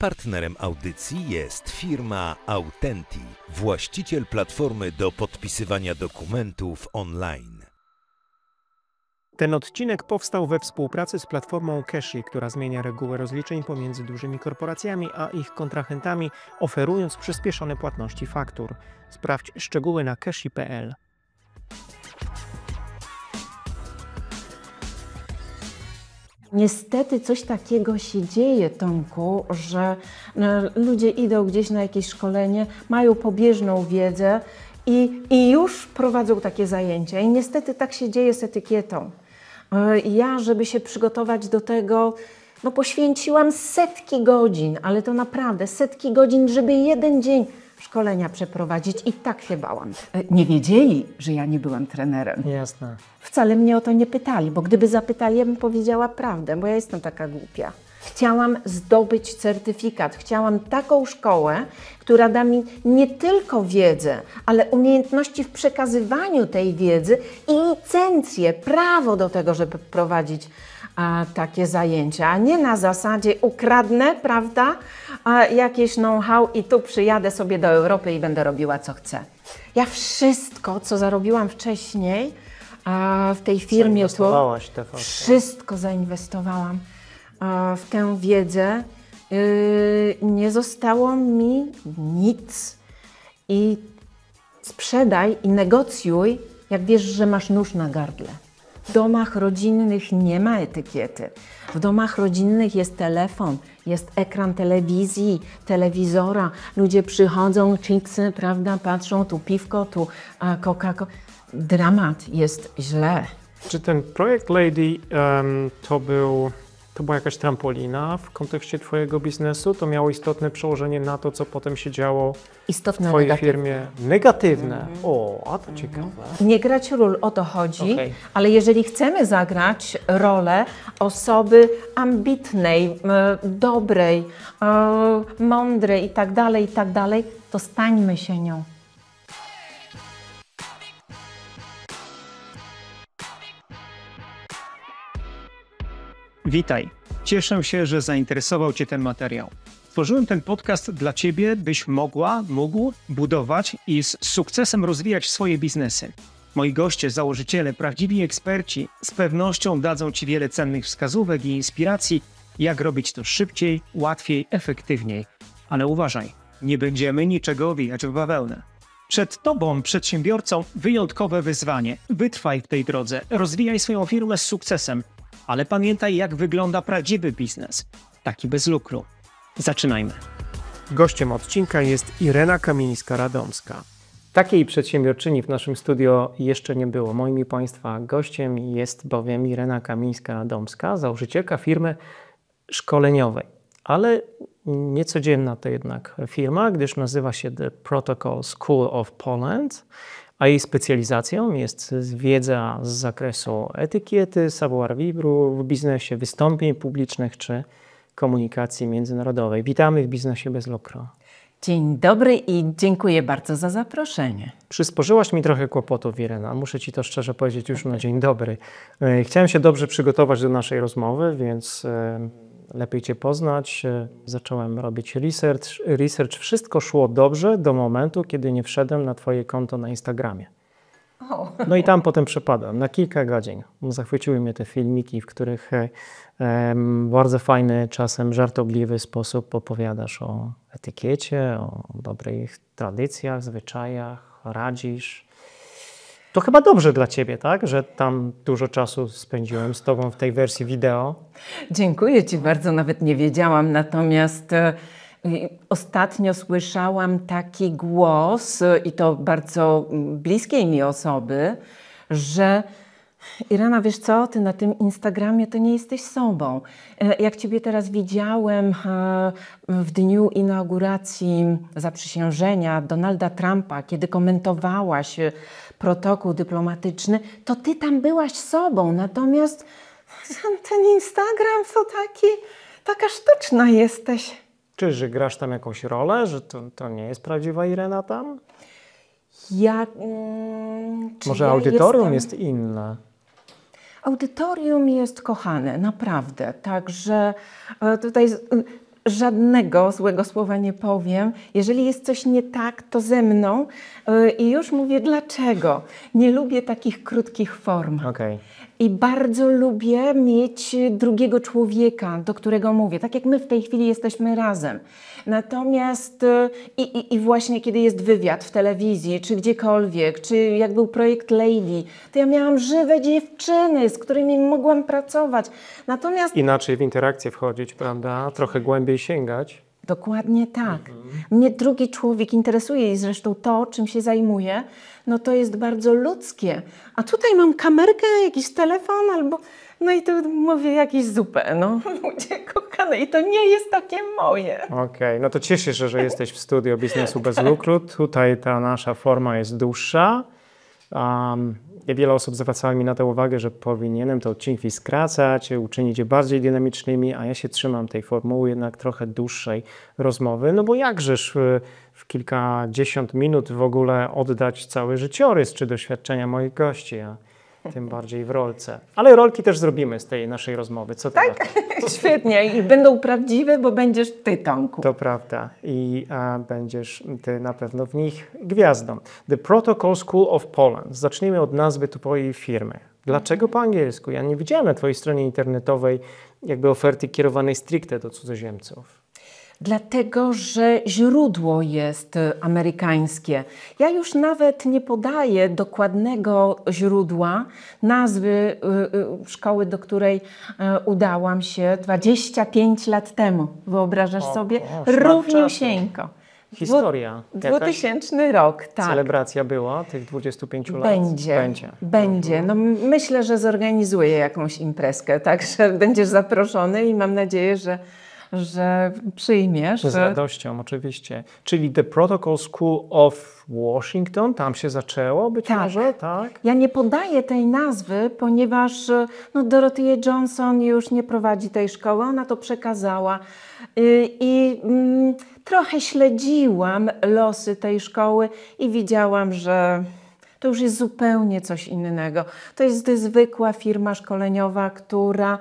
Partnerem audycji jest firma Autenti, właściciel platformy do podpisywania dokumentów online. Ten odcinek powstał we współpracy z platformą Cashi, która zmienia reguły rozliczeń pomiędzy dużymi korporacjami a ich kontrahentami, oferując przyspieszone płatności faktur. Sprawdź szczegóły na cashi.pl. Niestety coś takiego się dzieje, Tomku, że ludzie idą gdzieś na jakieś szkolenie, mają pobieżną wiedzę i już prowadzą takie zajęcia. I niestety tak się dzieje z etykietą. Ja, żeby się przygotować do tego, poświęciłam setki godzin, ale to naprawdę setki godzin, żeby jeden dzień szkolenia przeprowadzić i tak się bałam. Nie wiedzieli, że ja nie byłam trenerem. Jasne. Wcale mnie o to nie pytali, bo gdyby zapytali, ja bym powiedziała prawdę, bo ja jestem taka głupia. Chciałam zdobyć certyfikat, chciałam taką szkołę, która da mi nie tylko wiedzę, ale umiejętności w przekazywaniu tej wiedzy i licencję, prawo do tego, żeby prowadzić takie zajęcia, a nie na zasadzie ukradnę, prawda, jakieś know-how i tu przyjadę sobie do Europy i będę robiła co chcę. Ja wszystko, co zarobiłam wcześniej w tej firmie, wszystko zainwestowałam w tę wiedzę. Nie zostało mi nic. I sprzedaj i negocjuj, jak wiesz, że masz nóż na gardle. W domach rodzinnych nie ma etykiety. W domach rodzinnych jest telefon, jest ekran telewizji, telewizora. Ludzie przychodzą, chipsy, prawda, patrzą, tu piwko, tu Coca-Cola. Dramat, jest źle. Czy ten projekt Lady to była jakaś trampolina w kontekście Twojego biznesu? To miało istotne przełożenie na to, co potem się działo w Twojej firmie? Negatywne. O, a to ciekawe. Nie grać ról, o to chodzi, ale jeżeli chcemy zagrać rolę osoby ambitnej, dobrej, mądrej i tak dalej, to stańmy się nią. Witaj. Cieszę się, że zainteresował Cię ten materiał. Stworzyłem ten podcast dla Ciebie, byś mógł budować i z sukcesem rozwijać swoje biznesy. Moi goście, założyciele, prawdziwi eksperci z pewnością dadzą Ci wiele cennych wskazówek i inspiracji, jak robić to szybciej, łatwiej, efektywniej. Ale uważaj, nie będziemy niczego owijać w bawełnę. Przed Tobą, przedsiębiorcą, wyjątkowe wyzwanie. Wytrwaj w tej drodze, rozwijaj swoją firmę z sukcesem. Ale pamiętaj, jak wygląda prawdziwy biznes, taki bez lukru. Zaczynajmy. Gościem odcinka jest Irena Kamińska-Radomska. Takiej przedsiębiorczyni w naszym studio jeszcze nie było. Moim i Państwa gościem jest bowiem Irena Kamińska-Radomska, założycielka firmy szkoleniowej. Ale niecodzienna to jednak firma, gdyż nazywa się The Protocol School of Poland, a jej specjalizacją jest wiedza z zakresu etykiety, savoir-vivre w biznesie, wystąpień publicznych czy komunikacji międzynarodowej. Witamy w Biznesie bez lukru. Dzień dobry i dziękuję bardzo za zaproszenie. Przysporzyłaś mi trochę kłopotów, Irena. Muszę Ci to szczerze powiedzieć już na dzień dobry. Chciałem się dobrze przygotować do naszej rozmowy, więc lepiej Cię poznać. Zacząłem robić research. Wszystko szło dobrze do momentu, kiedy nie wszedłem na Twoje konto na Instagramie. No i tam potem przepadłem na kilka godzin. Zachwyciły mnie te filmiki, w których w bardzo fajny, czasem żartobliwy sposób opowiadasz o etykiecie, o dobrych tradycjach, zwyczajach, radzisz. To chyba dobrze dla Ciebie, tak? Że tam dużo czasu spędziłem z Tobą w tej wersji wideo. Dziękuję Ci bardzo, nawet nie wiedziałam, natomiast ostatnio słyszałam taki głos i to bardzo bliskiej mi osoby, że Irena, wiesz co, Ty na tym Instagramie to nie jesteś sobą. Jak Ciebie teraz widziałem w dniu inauguracji zaprzysiężenia Donalda Trumpa, kiedy komentowałaś protokół dyplomatyczny, to Ty tam byłaś sobą, natomiast ten Instagram to taka sztuczna jesteś. Czy grasz tam jakąś rolę, że to nie jest prawdziwa Irena tam? Może audytorium jest inne? Audytorium jest kochane, naprawdę. Także tutaj żadnego złego słowa nie powiem. Jeżeli jest coś nie tak, to ze mną i już mówię dlaczego. Nie lubię takich krótkich form. Okej. I bardzo lubię mieć drugiego człowieka, do którego mówię. Tak jak my w tej chwili jesteśmy razem. Natomiast i właśnie kiedy jest wywiad w telewizji, czy gdziekolwiek, czy jak był projekt Lady, to ja miałam żywe dziewczyny, z którymi mogłam pracować. Natomiast Inaczej w interakcję wchodzić, prawda? Trochę głębiej sięgać. dokładnie tak. Mnie drugi człowiek interesuje i zresztą to, czym się zajmuję, no to jest bardzo ludzkie. A tutaj mam kamerkę, jakiś telefon albo... No i tu mówię jakieś zupę, no ludzie kochane i to nie jest takie moje. Okej, no to cieszę się, że jesteś w studio Biznesu bez lukru. Tutaj ta nasza forma jest dłuższa. Wiele osób zwracało mi na to uwagę, że powinienem te odcinki skracać, uczynić je bardziej dynamicznymi, a ja się trzymam tej formuły jednak trochę dłuższej rozmowy, no bo jakżeż w kilkadziesiąt minut w ogóle oddać cały życiorys czy doświadczenia moich gości, a tym bardziej w rolce. Ale rolki też zrobimy z tej naszej rozmowy. Co ty na to? Świetnie i będą prawdziwe, bo będziesz ty, Tomku. To prawda i będziesz ty na pewno w nich gwiazdą. The Protocol School of Poland. Zacznijmy od nazwy twojej firmy. Dlaczego po angielsku? Ja nie widziałem na twojej stronie internetowej jakby oferty kierowanej stricte do cudzoziemców. Dlatego, że źródło jest amerykańskie. Ja już nawet nie podaję dokładnego źródła, nazwy szkoły, do której udałam się 25 lat temu. Wyobrażasz sobie? Równiusieńko. Historia. 2000 rok, tak. Celebracja była tych 25 lat? Będzie. No, myślę, że zorganizuję jakąś imprezkę, także będziesz zaproszony i mam nadzieję, że przyjmiesz. Z radością, oczywiście. Czyli The Protocol School of Washington, tam się zaczęło być może, tak? Ja nie podaję tej nazwy, ponieważ Dorothea Johnson już nie prowadzi tej szkoły, ona to przekazała. Trochę śledziłam losy tej szkoły i widziałam, że to już jest zupełnie coś innego. To jest zwykła firma szkoleniowa, która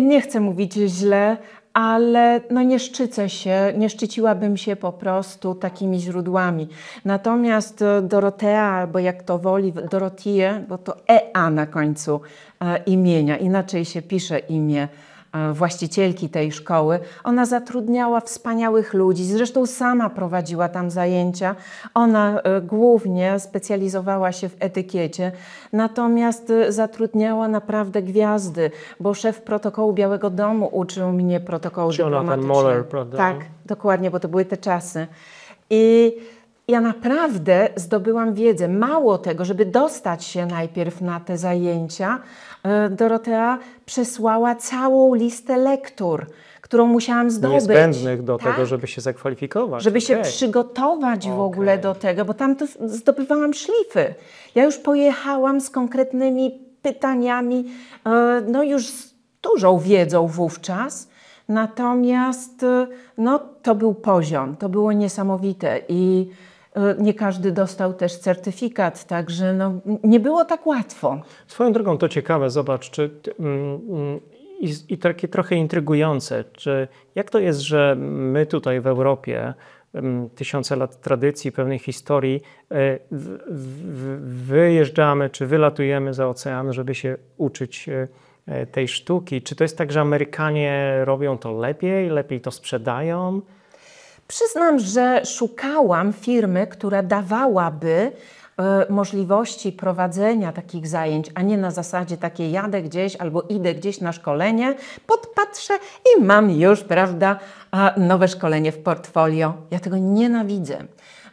nie chcę mówić źle, ale nie szczyciłabym się po prostu takimi źródłami. Natomiast Dorotea, albo jak to woli, Dorothea, bo to EA na końcu imienia, inaczej się pisze imię właścicielki tej szkoły. Ona zatrudniała wspaniałych ludzi, zresztą sama prowadziła tam zajęcia. Ona głównie specjalizowała się w etykiecie, natomiast zatrudniała naprawdę gwiazdy, bo szef protokołu Białego Domu uczył mnie protokołu dyplomatycznego. Moller, prawda? Tak, dokładnie, bo to były te czasy. I ja naprawdę zdobyłam wiedzę. Mało tego, żeby dostać się najpierw na te zajęcia, Dorotea przesłała całą listę lektur, którą musiałam zdobyć. Niezbędnych do tego, żeby się zakwalifikować. Żeby się przygotować w ogóle do tego, bo tam to zdobywałam szlify. Ja już pojechałam z konkretnymi pytaniami, już z dużą wiedzą wówczas. Natomiast to był poziom, to było niesamowite i nie każdy dostał też certyfikat, także nie było tak łatwo. Swoją drogą to ciekawe, zobacz, i takie trochę intrygujące, jak to jest, że my tutaj w Europie, tysiące lat tradycji, pewnej historii, wyjeżdżamy czy wylatujemy za ocean, żeby się uczyć tej sztuki. Czy to jest tak, że Amerykanie robią to lepiej to sprzedają? Przyznam, że szukałam firmy, która dawałaby możliwości prowadzenia takich zajęć, a nie na zasadzie takiej jadę gdzieś albo idę gdzieś na szkolenie, podpatrzę i mam już, prawda, nowe szkolenie w portfolio. Ja tego nienawidzę,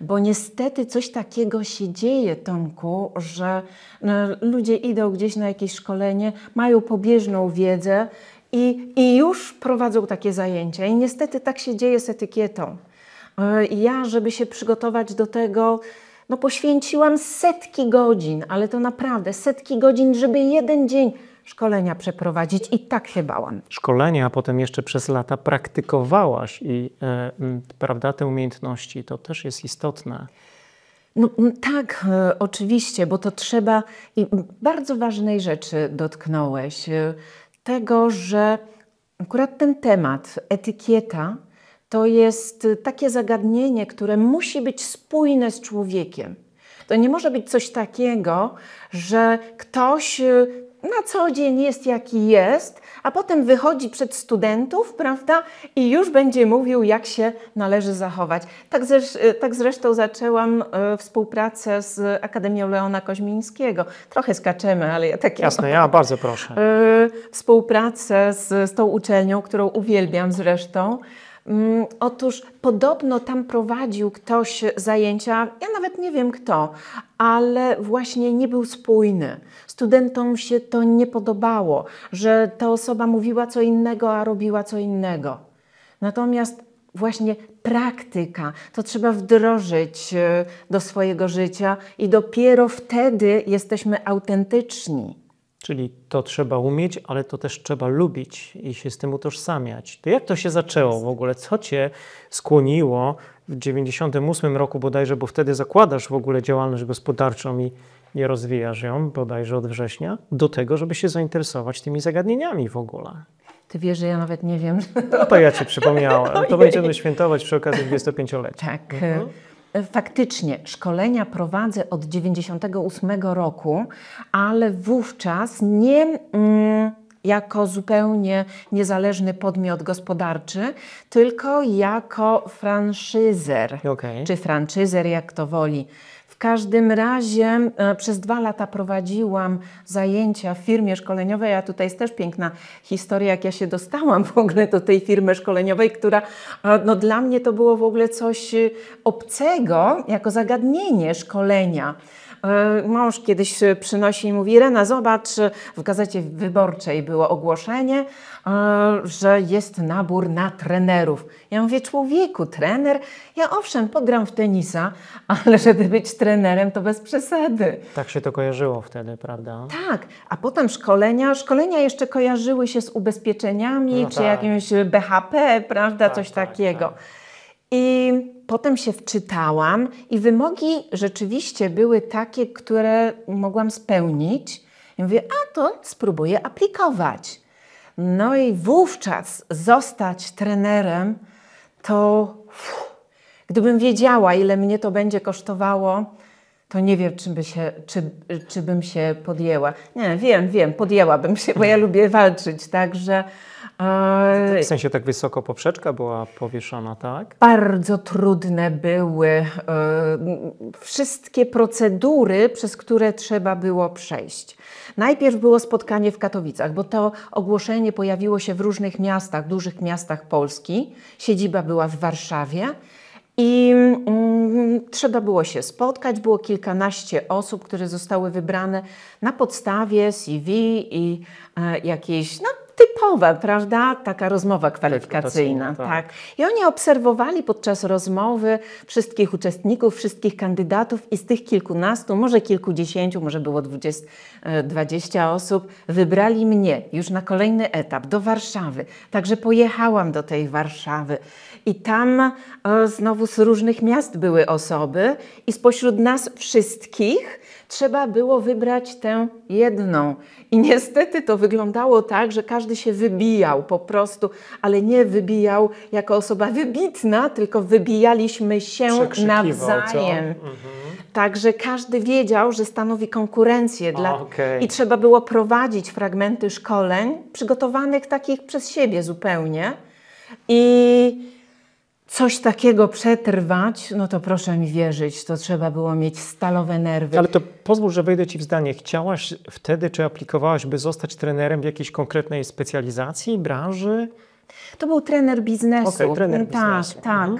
bo niestety coś takiego się dzieje, Tomku, że ludzie idą gdzieś na jakieś szkolenie, mają pobieżną wiedzę i już prowadzą takie zajęcia. I niestety tak się dzieje z etykietą. Ja, żeby się przygotować do tego, poświęciłam setki godzin, ale to naprawdę setki godzin, żeby jeden dzień szkolenia przeprowadzić i tak się bałam. Szkolenia, a potem jeszcze przez lata praktykowałaś i prawda, te umiejętności, to też jest istotne. Tak, oczywiście, bo to trzeba i bardzo ważnej rzeczy dotknąłeś. Tego, że Akurat ten temat, etykieta, to jest takie zagadnienie, które musi być spójne z człowiekiem. To nie może być coś takiego, że ktoś na co dzień jest jaki jest, a potem wychodzi przed studentów, prawda, i już będzie mówił, jak się należy zachować. Tak zresztą zaczęłam współpracę z Akademią Leona Koźmińskiego. Trochę skaczemy, ale ja tak... Jasne, ja bardzo proszę. Współpracę z tą uczelnią, którą uwielbiam zresztą. Otóż podobno tam prowadził ktoś zajęcia, ja nawet nie wiem kto, ale właśnie nie był spójny. Studentom się to nie podobało, że ta osoba mówiła co innego, a robiła co innego. Natomiast właśnie praktyka, to trzeba wdrożyć do swojego życia i dopiero wtedy jesteśmy autentyczni. Czyli to trzeba umieć, ale to też trzeba lubić i się z tym utożsamiać. To jak to się zaczęło w ogóle? Co Cię skłoniło w 98 roku bodajże, bo wtedy zakładasz w ogóle działalność gospodarczą i nie rozwijasz ją bodajże od września, do tego, żeby się zainteresować tymi zagadnieniami w ogóle? Ty wiesz, że ja nawet nie wiem. No to ja Ci przypomniałem. To będziemy świętować przy okazji 25-lecia. Tak. Faktycznie, szkolenia prowadzę od 98 roku, ale wówczas nie jako zupełnie niezależny podmiot gospodarczy, tylko jako franszyzer, czy franczyzer, jak to woli. W każdym razie przez 2 lata prowadziłam zajęcia w firmie szkoleniowej, a tutaj jest też piękna historia, jak ja się dostałam w ogóle do tej firmy szkoleniowej, która no, dla mnie to było w ogóle coś obcego, jako zagadnienie szkolenia. Mąż kiedyś przynosi i mówi: Irena, zobacz, w Gazecie Wyborczej było ogłoszenie, że jest nabór na trenerów. Ja mówię: człowieku, trener? Ja owszem, pogram w tenisa, ale żeby być trenerem, to bez przesady. Tak się to kojarzyło wtedy, prawda? Tak, a potem szkolenia jeszcze kojarzyły się z ubezpieczeniami, no czy tak. jakimś BHP, prawda, Tak, coś tak, takiego. tak. I potem się wczytałam i wymogi rzeczywiście były takie, które mogłam spełnić. I mówię: a to spróbuję aplikować. No i wówczas zostać trenerem, to gdybym wiedziała, ile mnie to będzie kosztowało, to nie wiem, czy bym się podjęła. Nie, wiem, podjęłabym się, bo ja lubię walczyć, także... W sensie tak wysoko poprzeczka była powieszona, tak? Bardzo trudne były wszystkie procedury, przez które trzeba było przejść. Najpierw było spotkanie w Katowicach, bo to ogłoszenie pojawiło się w różnych miastach, dużych miastach Polski. Siedziba była w Warszawie. I trzeba było się spotkać, było kilkanaście osób, które zostały wybrane na podstawie CV i jakiejś, no typowa, prawda, taka rozmowa kwalifikacyjna. Tak. I oni obserwowali podczas rozmowy wszystkich uczestników, wszystkich kandydatów i z tych kilkunastu, może kilkudziesięciu, może było 20 osób, wybrali mnie już na kolejny etap do Warszawy. Także pojechałam do tej Warszawy. I tam znowu z różnych miast były osoby i spośród nas wszystkich trzeba było wybrać tę jedną. I niestety to wyglądało tak, że każdy się wybijał po prostu, ale nie wybijał jako osoba wybitna, tylko wybijaliśmy się nawzajem. Także każdy wiedział, że stanowi konkurencję i trzeba było prowadzić fragmenty szkoleń przygotowanych takich przez siebie zupełnie. I coś takiego przetrwać, no to proszę mi wierzyć, to trzeba było mieć stalowe nerwy. Ale to pozwól, że wejdę Ci w zdanie. Chciałaś wtedy, czy aplikowałaś, by zostać trenerem w jakiejś konkretnej specjalizacji, branży? To był trener biznesu. Trener biznesu. Tak.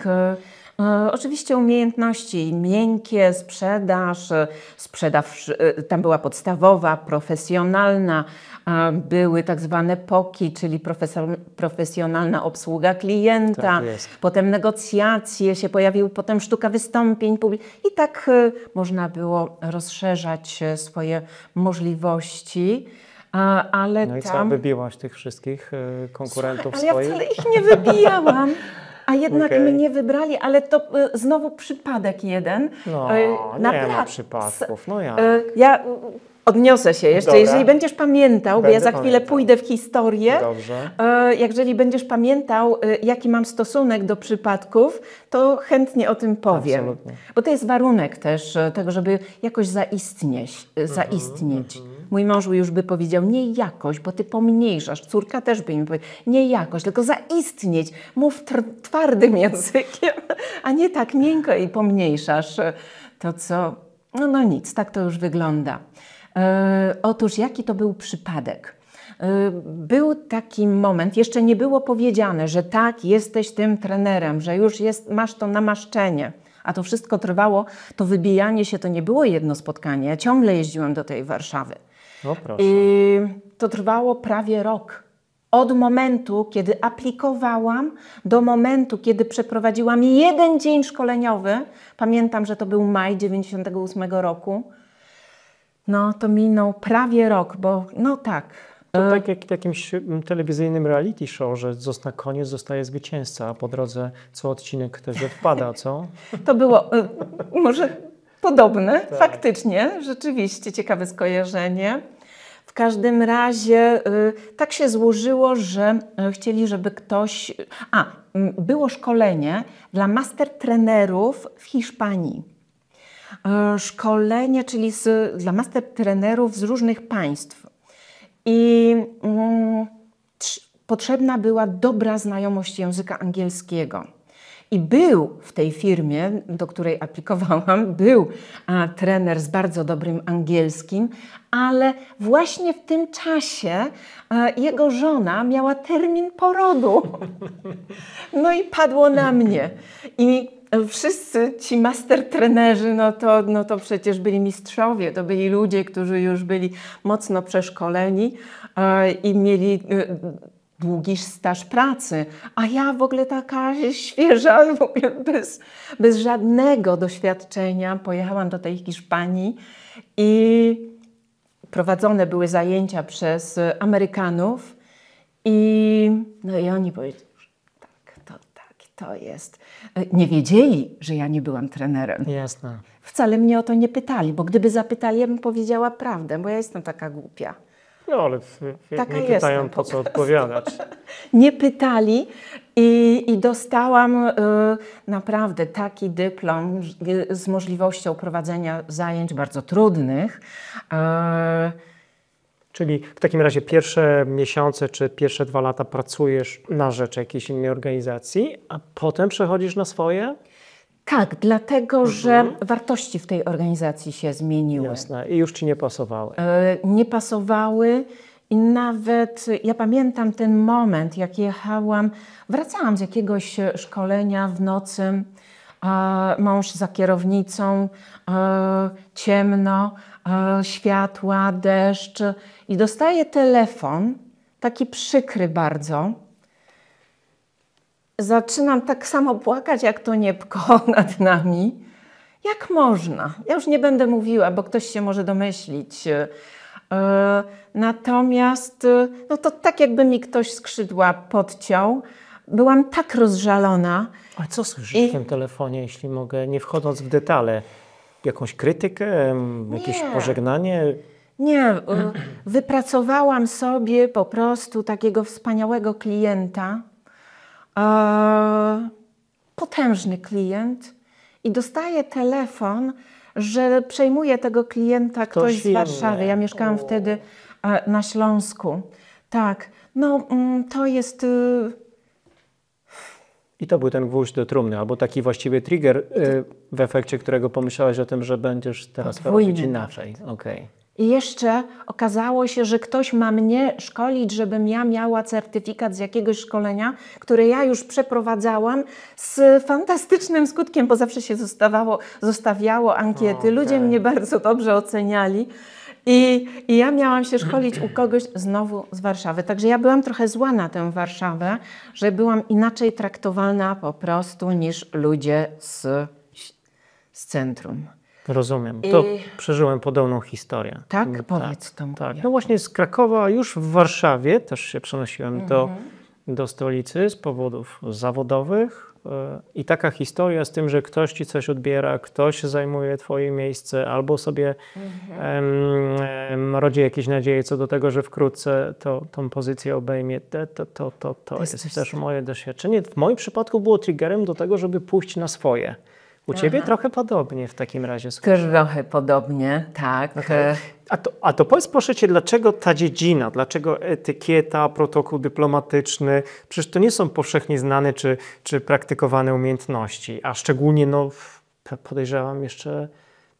Oczywiście umiejętności miękkie, sprzedaż tam była podstawowa, profesjonalna, były tak zwane POKI, czyli profesjonalna obsługa klienta, tak potem negocjacje się pojawiły, potem sztuka wystąpień i tak można było rozszerzać swoje możliwości. Ale no i co, wybiłaś tych wszystkich konkurentów swoich? Ale ja wcale ich nie wybijałam. A jednak mnie wybrali, ale to znowu przypadek jeden. No, nie ma przypadków, no ja. Odniosę się jeszcze. Dobra. Jeżeli będziesz pamiętał, bo ja Będę za chwilę pamiętał. pójdę w historię. Dobrze. Jeżeli będziesz pamiętał, jaki mam stosunek do przypadków, to chętnie o tym powiem. Absolutnie. Bo to jest warunek też tego, żeby jakoś zaistnieć. Mój mąż już by powiedział, nie jakoś, bo ty pomniejszasz. Córka też by mi powiedziała, nie jakoś, tylko zaistnieć. Mów twardym językiem, a nie tak miękko i pomniejszasz to, co... No nic, tak to już wygląda. Otóż jaki to był przypadek? Był taki moment, jeszcze nie było powiedziane, że tak, jesteś tym trenerem, że już masz to namaszczenie. A to wszystko trwało, to wybijanie się to nie było jedno spotkanie. Ja ciągle jeździłam do tej Warszawy. No proszę. I to trwało prawie rok. Od momentu, kiedy aplikowałam, do momentu, kiedy przeprowadziłam 1 dzień szkoleniowy, pamiętam, że to był maj 98 roku, no to minął prawie rok, bo no tak. To tak jak w jakimś telewizyjnym reality show, że na koniec zostaje zwycięzca, a po drodze co odcinek ktoś odpada, co? To było może podobne, faktycznie, rzeczywiście ciekawe skojarzenie. W każdym razie tak się złożyło, że chcieli, żeby ktoś... było szkolenie dla master trenerów w Hiszpanii. Szkolenie, czyli dla master trenerów z różnych państw. I potrzebna była dobra znajomość języka angielskiego. I był w tej firmie, do której aplikowałam, był trener z bardzo dobrym angielskim, ale właśnie w tym czasie jego żona miała termin porodu. No i padło na mnie. I wszyscy ci master trenerzy, no to przecież byli mistrzowie, to byli ludzie, którzy już byli mocno przeszkoleni i mieli długi staż pracy, a ja w ogóle taka świeża, w ogóle bez żadnego doświadczenia pojechałam do tej Hiszpanii i prowadzone były zajęcia przez Amerykanów i oni powiedzieli, że to jest. Nie wiedzieli, że ja nie byłam trenerem. Jasne. Wcale mnie o to nie pytali, bo gdyby zapytali, ja bym powiedziała prawdę, bo ja jestem taka głupia. No ale Taka nie pytają jestem, po co odpowiadać. Nie pytali i dostałam naprawdę taki dyplom z możliwością prowadzenia zajęć bardzo trudnych. Czyli w takim razie pierwsze miesiące czy pierwsze 2 lata pracujesz na rzecz jakiejś innej organizacji, a potem przechodzisz na swoje? Tak, dlatego, że wartości w tej organizacji się zmieniły. Jasne. I już ci nie pasowały. Nie pasowały i nawet ja pamiętam ten moment, jak wracałam z jakiegoś szkolenia w nocy, mąż za kierownicą, ciemno, światła, deszcz i dostaję telefon, taki przykry bardzo. Zaczynam tak samo płakać jak to niebko nad nami. Jak można? Ja już nie będę mówiła, bo ktoś się może domyślić. Natomiast no to tak jakby mi ktoś skrzydła podciął. Byłam tak rozżalona. A co słyszysz w tym telefonie, jeśli mogę, nie wchodząc w detale? Jakąś krytykę, jakieś pożegnanie? Nie, wypracowałam sobie po prostu takiego wspaniałego klienta. Potężny klient i dostaje telefon, że przejmuje tego klienta ktoś z Warszawy. Ja mieszkałam wtedy na Śląsku. Tak, no to jest... I to był ten gwóźdź do trumny, albo taki właściwy trigger, w efekcie którego pomyślałaś o tym, że będziesz teraz robić inaczej. Okay. I jeszcze okazało się, że ktoś ma mnie szkolić, żebym ja miała certyfikat z jakiegoś szkolenia, które ja już przeprowadzałam z fantastycznym skutkiem, bo zawsze się zostawiało ankiety. Ludzie mnie bardzo dobrze oceniali. I ja miałam się szkolić u kogoś znowu z Warszawy. Także ja byłam trochę zła na tę Warszawę, że byłam inaczej traktowana po prostu niż ludzie z centrum. Rozumiem. To przeżyłem podobną historię. Tak? Powiedz to. Tak. No właśnie z Krakowa, już w Warszawie też się przenosiłem do stolicy z powodów zawodowych i taka historia z tym, że ktoś ci coś odbiera, ktoś zajmuje twoje miejsce albo sobie rodzi jakieś nadzieje co do tego, że wkrótce tą pozycję obejmie, to jest też moje doświadczenie. W moim przypadku było triggerem do tego, żeby pójść na swoje. U ciebie trochę podobnie w takim razie. Trochę podobnie, tak. Okay. A to powiedz proszę cię, dlaczego ta dziedzina, dlaczego etykieta, protokół dyplomatyczny, przecież to nie są powszechnie znane czy praktykowane umiejętności, a szczególnie, podejrzewam, jeszcze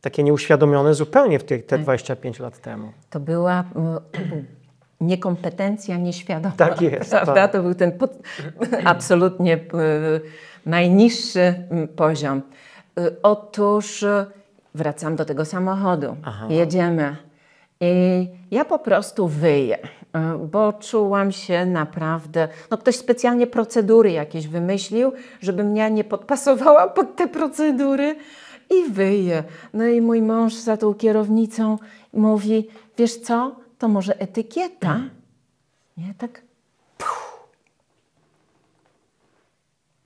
takie nieuświadomione zupełnie te 25 lat temu. To była niekompetencja nieświadoma. Tak jest. Prawda? Tak. To był ten absolutnie najniższy poziom. Otóż wracam do tego samochodu, jedziemy i ja po prostu wyję, bo czułam się naprawdę, ktoś specjalnie procedury jakieś wymyślił, żebym ja nie podpasowała pod te procedury i wyję. No i mój mąż za tą kierownicą mówi, wiesz co, to może etykieta? Nie, tak.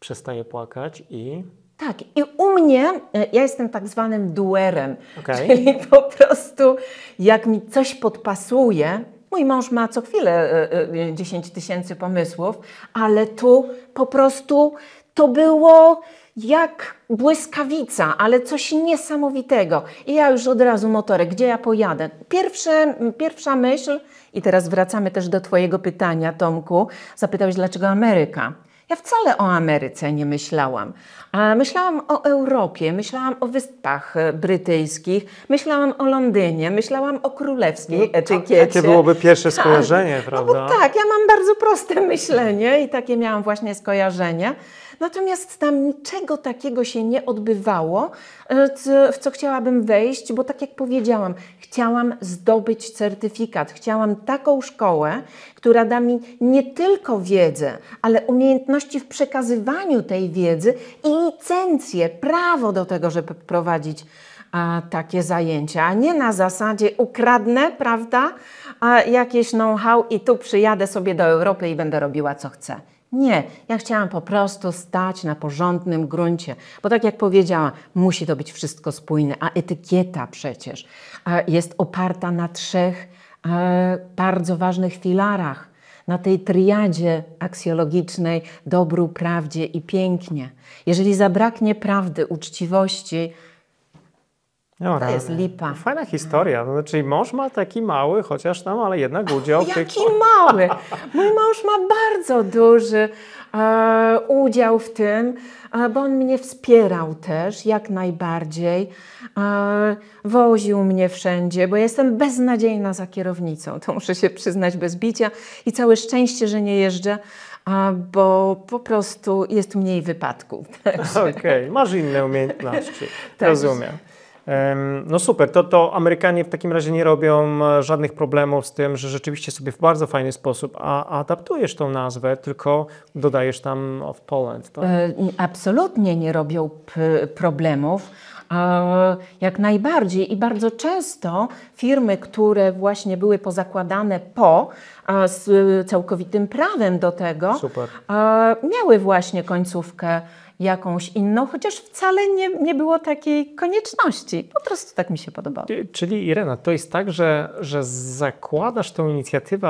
Przestaje płakać i... Tak, i u mnie, ja jestem tak zwanym doerem, czyli po prostu jak mi coś podpasuje, mój mąż ma co chwilę 10 000 pomysłów, ale tu po prostu to było jak błyskawica, ale coś niesamowitego. I ja już od razu motorek, gdzie ja pojadę? Pierwsza myśl, i teraz wracamy też do twojego pytania, Tomku, zapytałeś, dlaczego Ameryka? Ja wcale o Ameryce nie myślałam. Myślałam o Europie, myślałam o Wyspach Brytyjskich, myślałam o Londynie, myślałam o królewskiej etykiecie. Jakie byłoby pierwsze skojarzenie, prawda? No bo tak, ja mam bardzo proste myślenie i takie miałam właśnie skojarzenie. Natomiast tam niczego takiego się nie odbywało, w co chciałabym wejść, bo tak jak powiedziałam, chciałam zdobyć certyfikat, chciałam taką szkołę, która da mi nie tylko wiedzę, ale umiejętności w przekazywaniu tej wiedzy i licencję, prawo do tego, żeby prowadzić takie zajęcia, a nie na zasadzie ukradnę, prawda, jakieś know-how i tu przyjadę sobie do Europy i będę robiła co chcę. Nie, ja chciałam po prostu stać na porządnym gruncie, bo tak jak powiedziałam, musi to być wszystko spójne, a etykieta przecież jest oparta na 3 bardzo ważnych filarach, na tej triadzie aksjologicznej dobru, prawdzie i pięknie. Jeżeli zabraknie prawdy, uczciwości, to jest lipa. Fajna historia. Znaczy mąż ma taki mały, chociaż tam, ale jednak udział w tych... Jaki mały! Mój mąż ma bardzo duży udział w tym, bo on mnie wspierał też, jak najbardziej. Woził mnie wszędzie, bo ja jestem beznadziejna za kierownicą. To muszę się przyznać bez bicia. I całe szczęście, że nie jeżdżę, bo po prostu jest mniej wypadków. Okej, masz inne umiejętności. Rozumiem. No super, to Amerykanie w takim razie nie robią żadnych problemów z tym, że rzeczywiście sobie w bardzo fajny sposób adaptujesz tą nazwę, tylko dodajesz tam of Poland. Tak? Absolutnie nie robią problemów. Jak najbardziej i bardzo często firmy, które właśnie były pozakładane z całkowitym prawem do tego, miały właśnie końcówkę jakąś inną, chociaż wcale nie było takiej konieczności. Po prostu tak mi się podobało. Czyli Irena, to jest tak, że zakładasz tą inicjatywę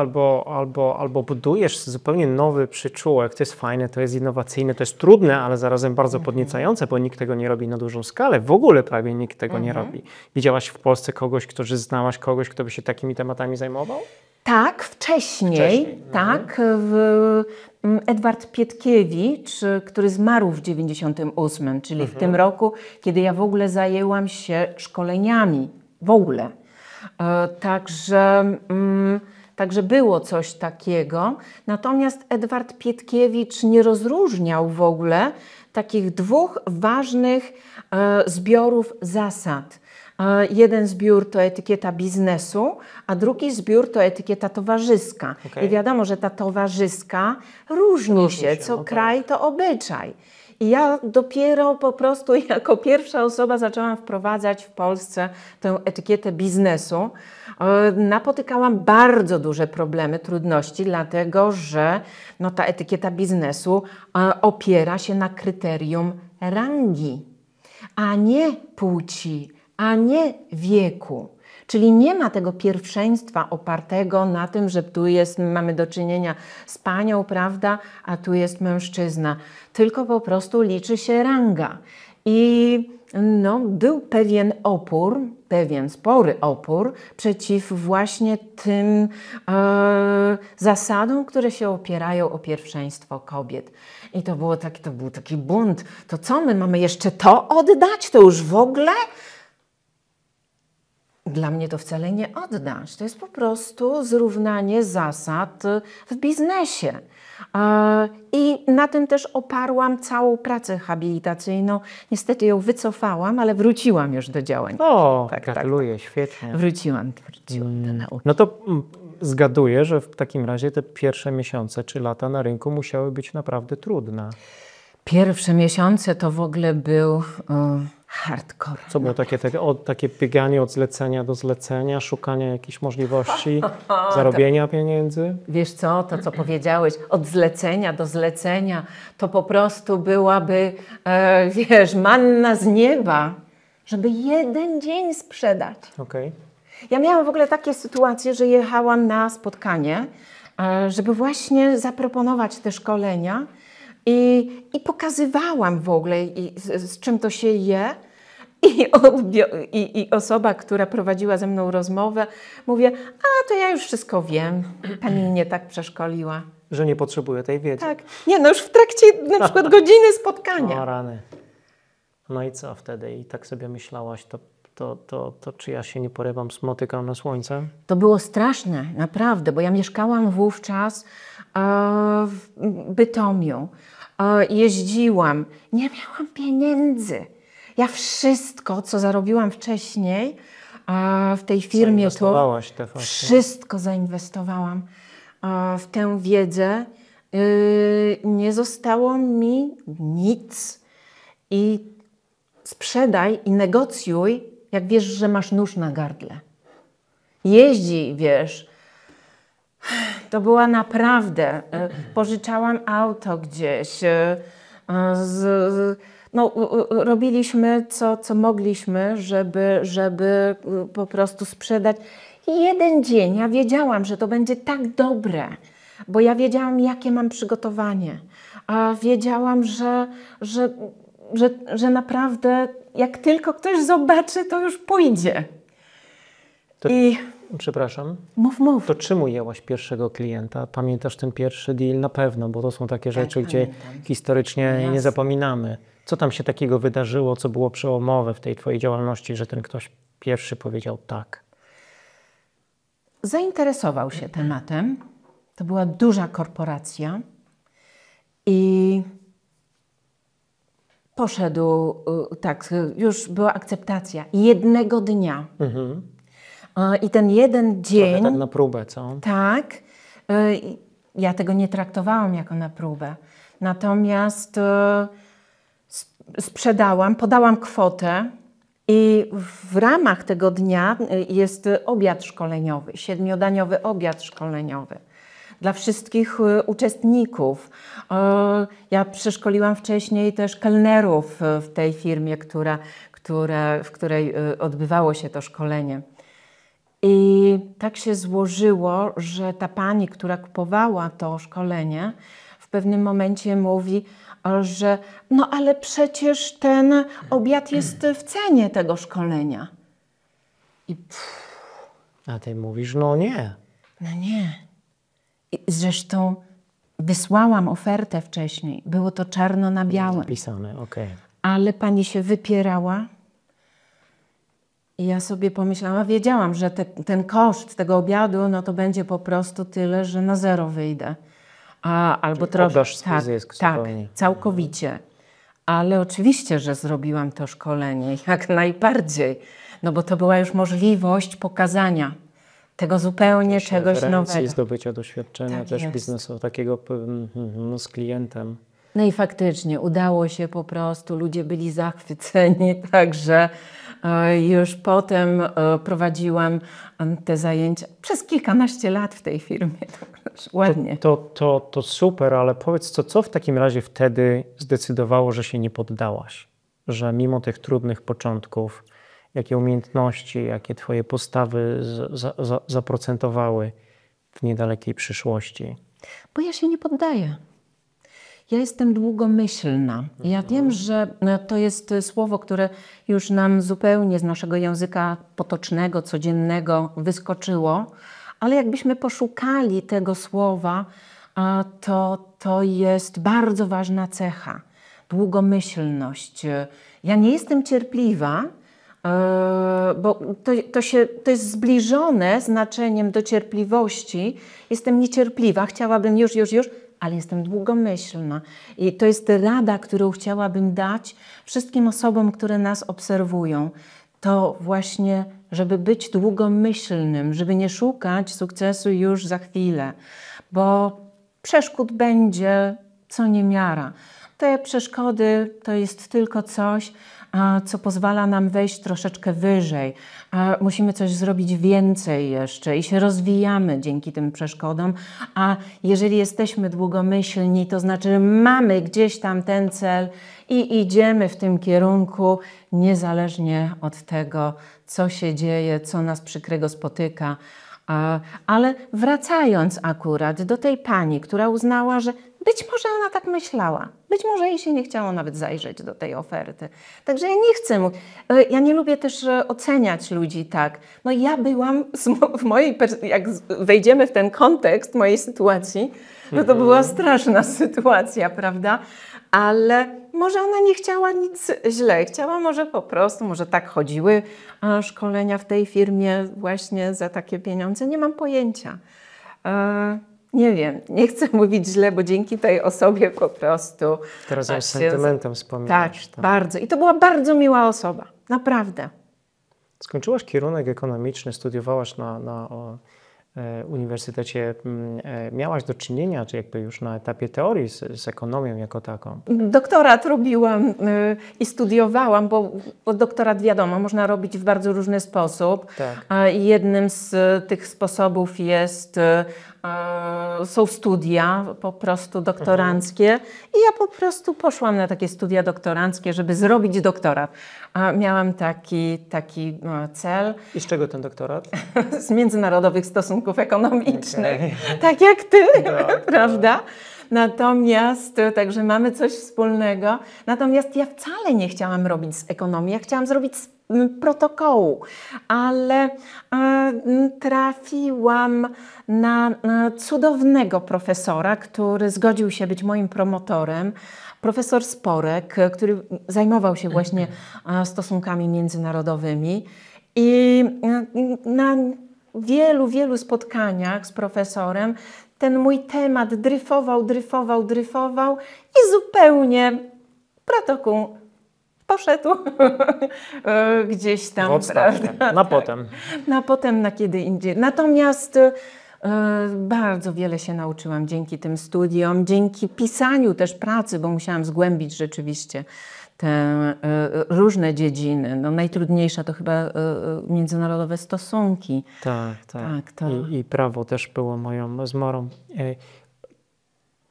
albo budujesz zupełnie nowy przyczółek. To jest fajne, to jest innowacyjne, to jest trudne, ale zarazem bardzo podniecające, bo nikt tego nie robi na dużą skalę. W ogóle prawie nikt tego nie robi. Widziałaś w Polsce znałaś kogoś, kto by się takimi tematami zajmował? Tak, wcześniej. Tak. Edward Pietkiewicz, który zmarł w 98, czyli w tym roku, kiedy ja w ogóle zajęłam się szkoleniami. W ogóle. Także było coś takiego. Natomiast Edward Pietkiewicz nie rozróżniał w ogóle takich 2 ważnych zbiorów zasad. Jeden zbiór to etykieta biznesu, a drugi zbiór to etykieta towarzyska. I wiadomo, że ta towarzyska różni się, co kraj to obyczaj. I ja dopiero po prostu jako pierwsza osoba zaczęłam wprowadzać w Polsce tę etykietę biznesu. Napotykałam bardzo duże problemy, trudności, dlatego że no, ta etykieta biznesu opiera się na kryterium rangi, a nie płci, a nie wieku. Czyli nie ma tego pierwszeństwa opartego na tym, że tu mamy do czynienia z panią, prawda, a tu jest mężczyzna. Tylko po prostu liczy się ranga. I no, był pewien opór, pewien spory opór przeciw właśnie tym zasadom, które się opierają o pierwszeństwo kobiet. I to był taki bunt. To co, my mamy jeszcze to oddać? To już w ogóle? Dla mnie to wcale nie oddać. To jest po prostu zrównanie zasad w biznesie. I na tym też oparłam całą pracę habilitacyjną. Niestety ją wycofałam, ale wróciłam już do działań. O, gratuluję, świetnie. Wróciłam do nauki. No to zgaduję, że w takim razie te pierwsze miesiące czy lata na rynku musiały być naprawdę trudne. Pierwsze miesiące to w ogóle był hardcore. Co było takie bieganie od zlecenia do zlecenia, szukanie jakichś możliwości zarobienia pieniędzy? Wiesz co, to co powiedziałeś, od zlecenia do zlecenia, to po prostu byłaby, wiesz, manna z nieba, żeby jeden dzień sprzedać. Okay. Ja miałam w ogóle takie sytuacje, że jechałam na spotkanie, żeby właśnie zaproponować te szkolenia i pokazywałam w ogóle, z czym to się je. I osoba, która prowadziła ze mną rozmowę, mówię, a to ja już wszystko wiem, pani mnie tak przeszkoliła. Że nie potrzebuję tej wiedzy. Tak, nie no już w trakcie na przykład godziny spotkania. O rany. No i co wtedy? I tak sobie myślałaś, to czy ja się nie porywam, smotykam na słońce? To było straszne, naprawdę, bo ja mieszkałam wówczas w Bytomiu. Jeździłam, nie miałam pieniędzy. Ja wszystko, co zarobiłam wcześniej w tej firmie, to wszystko zainwestowałam w tę wiedzę. Nie zostało mi nic. I sprzedaj i negocjuj, jak wiesz, że masz nóż na gardle. Jeździ, wiesz. To była naprawdę. Pożyczałam auto gdzieś. No, robiliśmy co mogliśmy, żeby po prostu sprzedać. I jeden dzień ja wiedziałam, że to będzie tak dobre, bo ja wiedziałam, jakie mam przygotowanie. A wiedziałam, że naprawdę jak tylko ktoś zobaczy, to już pójdzie. Przepraszam. Mów. To czym ujęłaś pierwszego klienta? Pamiętasz ten pierwszy deal? Na pewno, bo to są takie rzeczy, gdzie historycznie nie zapominamy. Co tam się takiego wydarzyło, co było przełomowe w tej twojej działalności, że ten ktoś pierwszy powiedział tak? Zainteresował się tematem. To była duża korporacja i poszedł, tak, już była akceptacja jednego dnia. I ten jeden dzień... Trochę tak na próbę, co? Tak. Ja tego nie traktowałam jako na próbę. Natomiast sprzedałam, podałam kwotę i w ramach tego dnia jest obiad szkoleniowy, 7-daniowy obiad szkoleniowy dla wszystkich uczestników. Ja przeszkoliłam wcześniej też kelnerów w tej firmie, w której odbywało się to szkolenie. I tak się złożyło, że ta pani, która kupowała to szkolenie, w pewnym momencie mówi, że no ale przecież ten obiad jest w cenie tego szkolenia. A ty mówisz, no nie. No nie. I zresztą wysłałam ofertę wcześniej. Było to czarno na białym. Zapisane, okej. Ale pani się wypierała. I ja sobie pomyślałam, wiedziałam, że ten koszt tego obiadu, no to będzie po prostu tyle, że na zero wyjdę. Albo trochę. Oddasz swój zysk zupełnie. Tak, całkowicie. Ale oczywiście, że zrobiłam to szkolenie, jak najbardziej. No bo to była już możliwość pokazania tego zupełnie czegoś nowego. Zdobycia doświadczenia Tak też jest. biznesu, takiego z klientem. No i faktycznie udało się po prostu, ludzie byli zachwyceni, także już potem prowadziłam te zajęcia przez kilkanaście lat w tej firmie. Ładnie. To super, ale powiedz, co w takim razie wtedy zdecydowało, że się nie poddałaś? Że mimo tych trudnych początków, jakie umiejętności, jakie twoje postawy zaprocentowały w niedalekiej przyszłości? Bo ja się nie poddaję. Ja jestem długomyślna. Ja wiem, że to jest słowo, które już nam zupełnie z naszego języka potocznego, codziennego wyskoczyło, ale jakbyśmy poszukali tego słowa, to jest bardzo ważna cecha. Długomyślność. Ja nie jestem cierpliwa, bo to jest zbliżone znaczeniem do cierpliwości. Jestem niecierpliwa, chciałabym już, ale jestem długomyślna. I to jest rada, którą chciałabym dać wszystkim osobom, które nas obserwują. To właśnie, żeby być długomyślnym, żeby nie szukać sukcesu już za chwilę, bo przeszkód będzie co niemiara. Te przeszkody to jest tylko coś, co pozwala nam wejść troszeczkę wyżej. Musimy coś zrobić więcej jeszcze i się rozwijamy dzięki tym przeszkodom. A jeżeli jesteśmy długomyślni, to znaczy, że mamy gdzieś tam ten cel i idziemy w tym kierunku, niezależnie od tego, co się dzieje, co nas przykrego spotyka. Ale wracając akurat do tej pani, która uznała, że być może ona tak myślała, być może jej się nie chciało nawet zajrzeć do tej oferty. Także ja nie chcę, ja nie lubię też oceniać ludzi tak. No ja byłam, jak wejdziemy w ten kontekst mojej sytuacji, no to była straszna sytuacja, prawda? Ale może ona nie chciała nic źle, chciała może po prostu, może tak chodziły szkolenia w tej firmie właśnie za takie pieniądze, nie mam pojęcia. Nie wiem, nie chcę mówić źle, bo dzięki tej osobie po prostu... Teraz ją z sentymentem wspominasz. Tak, bardzo. I to była bardzo miła osoba, naprawdę. Skończyłaś kierunek ekonomiczny, studiowałaś na uniwersytecie. Miałaś do czynienia, czy jakby już na etapie teorii z ekonomią jako taką? Doktorat robiłam i studiowałam, bo doktorat wiadomo, można robić w bardzo różny sposób. Tak. Jednym z tych sposobów są studia po prostu doktoranckie i ja po prostu poszłam na takie studia doktoranckie, żeby zrobić doktorat. Miałam taki cel. I z czego ten doktorat? Z międzynarodowych stosunków ekonomicznych. Okay. Tak jak ty, prawda? Natomiast, także mamy coś wspólnego. Natomiast ja wcale nie chciałam robić z ekonomii, ja chciałam zrobić z protokołu, ale trafiłam na cudownego profesora, który zgodził się być moim promotorem. Profesor Sporek, który zajmował się właśnie stosunkami międzynarodowymi i na wielu spotkaniach z profesorem ten mój temat dryfował i zupełnie protokół poszedł gdzieś tam. Prawda? Na potem. Na potem, na kiedy indziej. Natomiast bardzo wiele się nauczyłam dzięki tym studiom, dzięki pisaniu też pracy, bo musiałam zgłębić rzeczywiście te różne dziedziny. No, najtrudniejsza to chyba międzynarodowe stosunki. Tak. I prawo też było moją zmorą.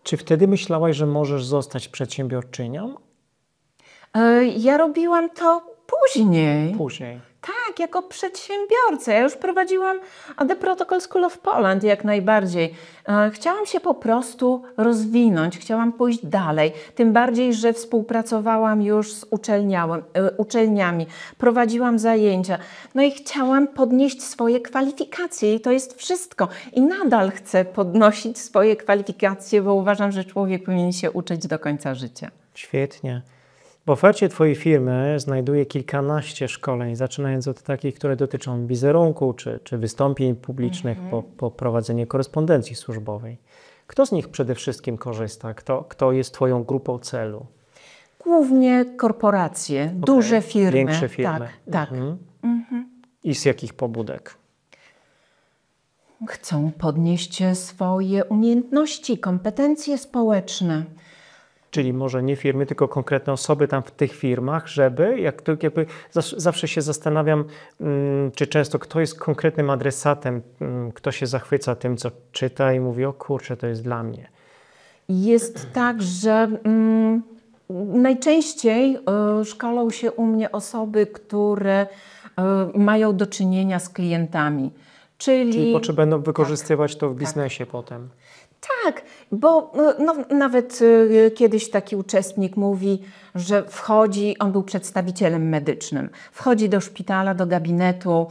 Czy wtedy myślałaś, że możesz zostać przedsiębiorczynią? Ja robiłam to później. Tak, jako przedsiębiorca. Ja już prowadziłam The Protocol School of Poland jak najbardziej. Chciałam się po prostu rozwinąć, chciałam pójść dalej. Tym bardziej, że współpracowałam już z uczelniami, prowadziłam zajęcia. No i chciałam podnieść swoje kwalifikacje i to jest wszystko. I nadal chcę podnosić swoje kwalifikacje, bo uważam, że człowiek powinien się uczyć do końca życia. Świetnie. W ofercie Twojej firmy znajduję kilkanaście szkoleń, zaczynając od takich, które dotyczą wizerunku czy wystąpień publicznych po prowadzenie korespondencji służbowej. Kto z nich przede wszystkim korzysta? Kto jest Twoją grupą celu? Głównie korporacje, duże firmy. Większe firmy. Tak. I z jakich pobudek? Chcą podnieść swoje umiejętności, kompetencje społeczne. Czyli może nie firmy, tylko konkretne osoby tam w tych firmach, żeby, jakby zawsze się zastanawiam, czy często kto jest konkretnym adresatem, kto się zachwyca tym, co czyta i mówi, o kurczę, to jest dla mnie. Jest tak, że najczęściej szkolą się u mnie osoby, które mają do czynienia z klientami. Czyli będą wykorzystywać to w biznesie potem. Tak, bo nawet kiedyś taki uczestnik mówi, że wchodzi, on był przedstawicielem medycznym, wchodzi do szpitala, do gabinetu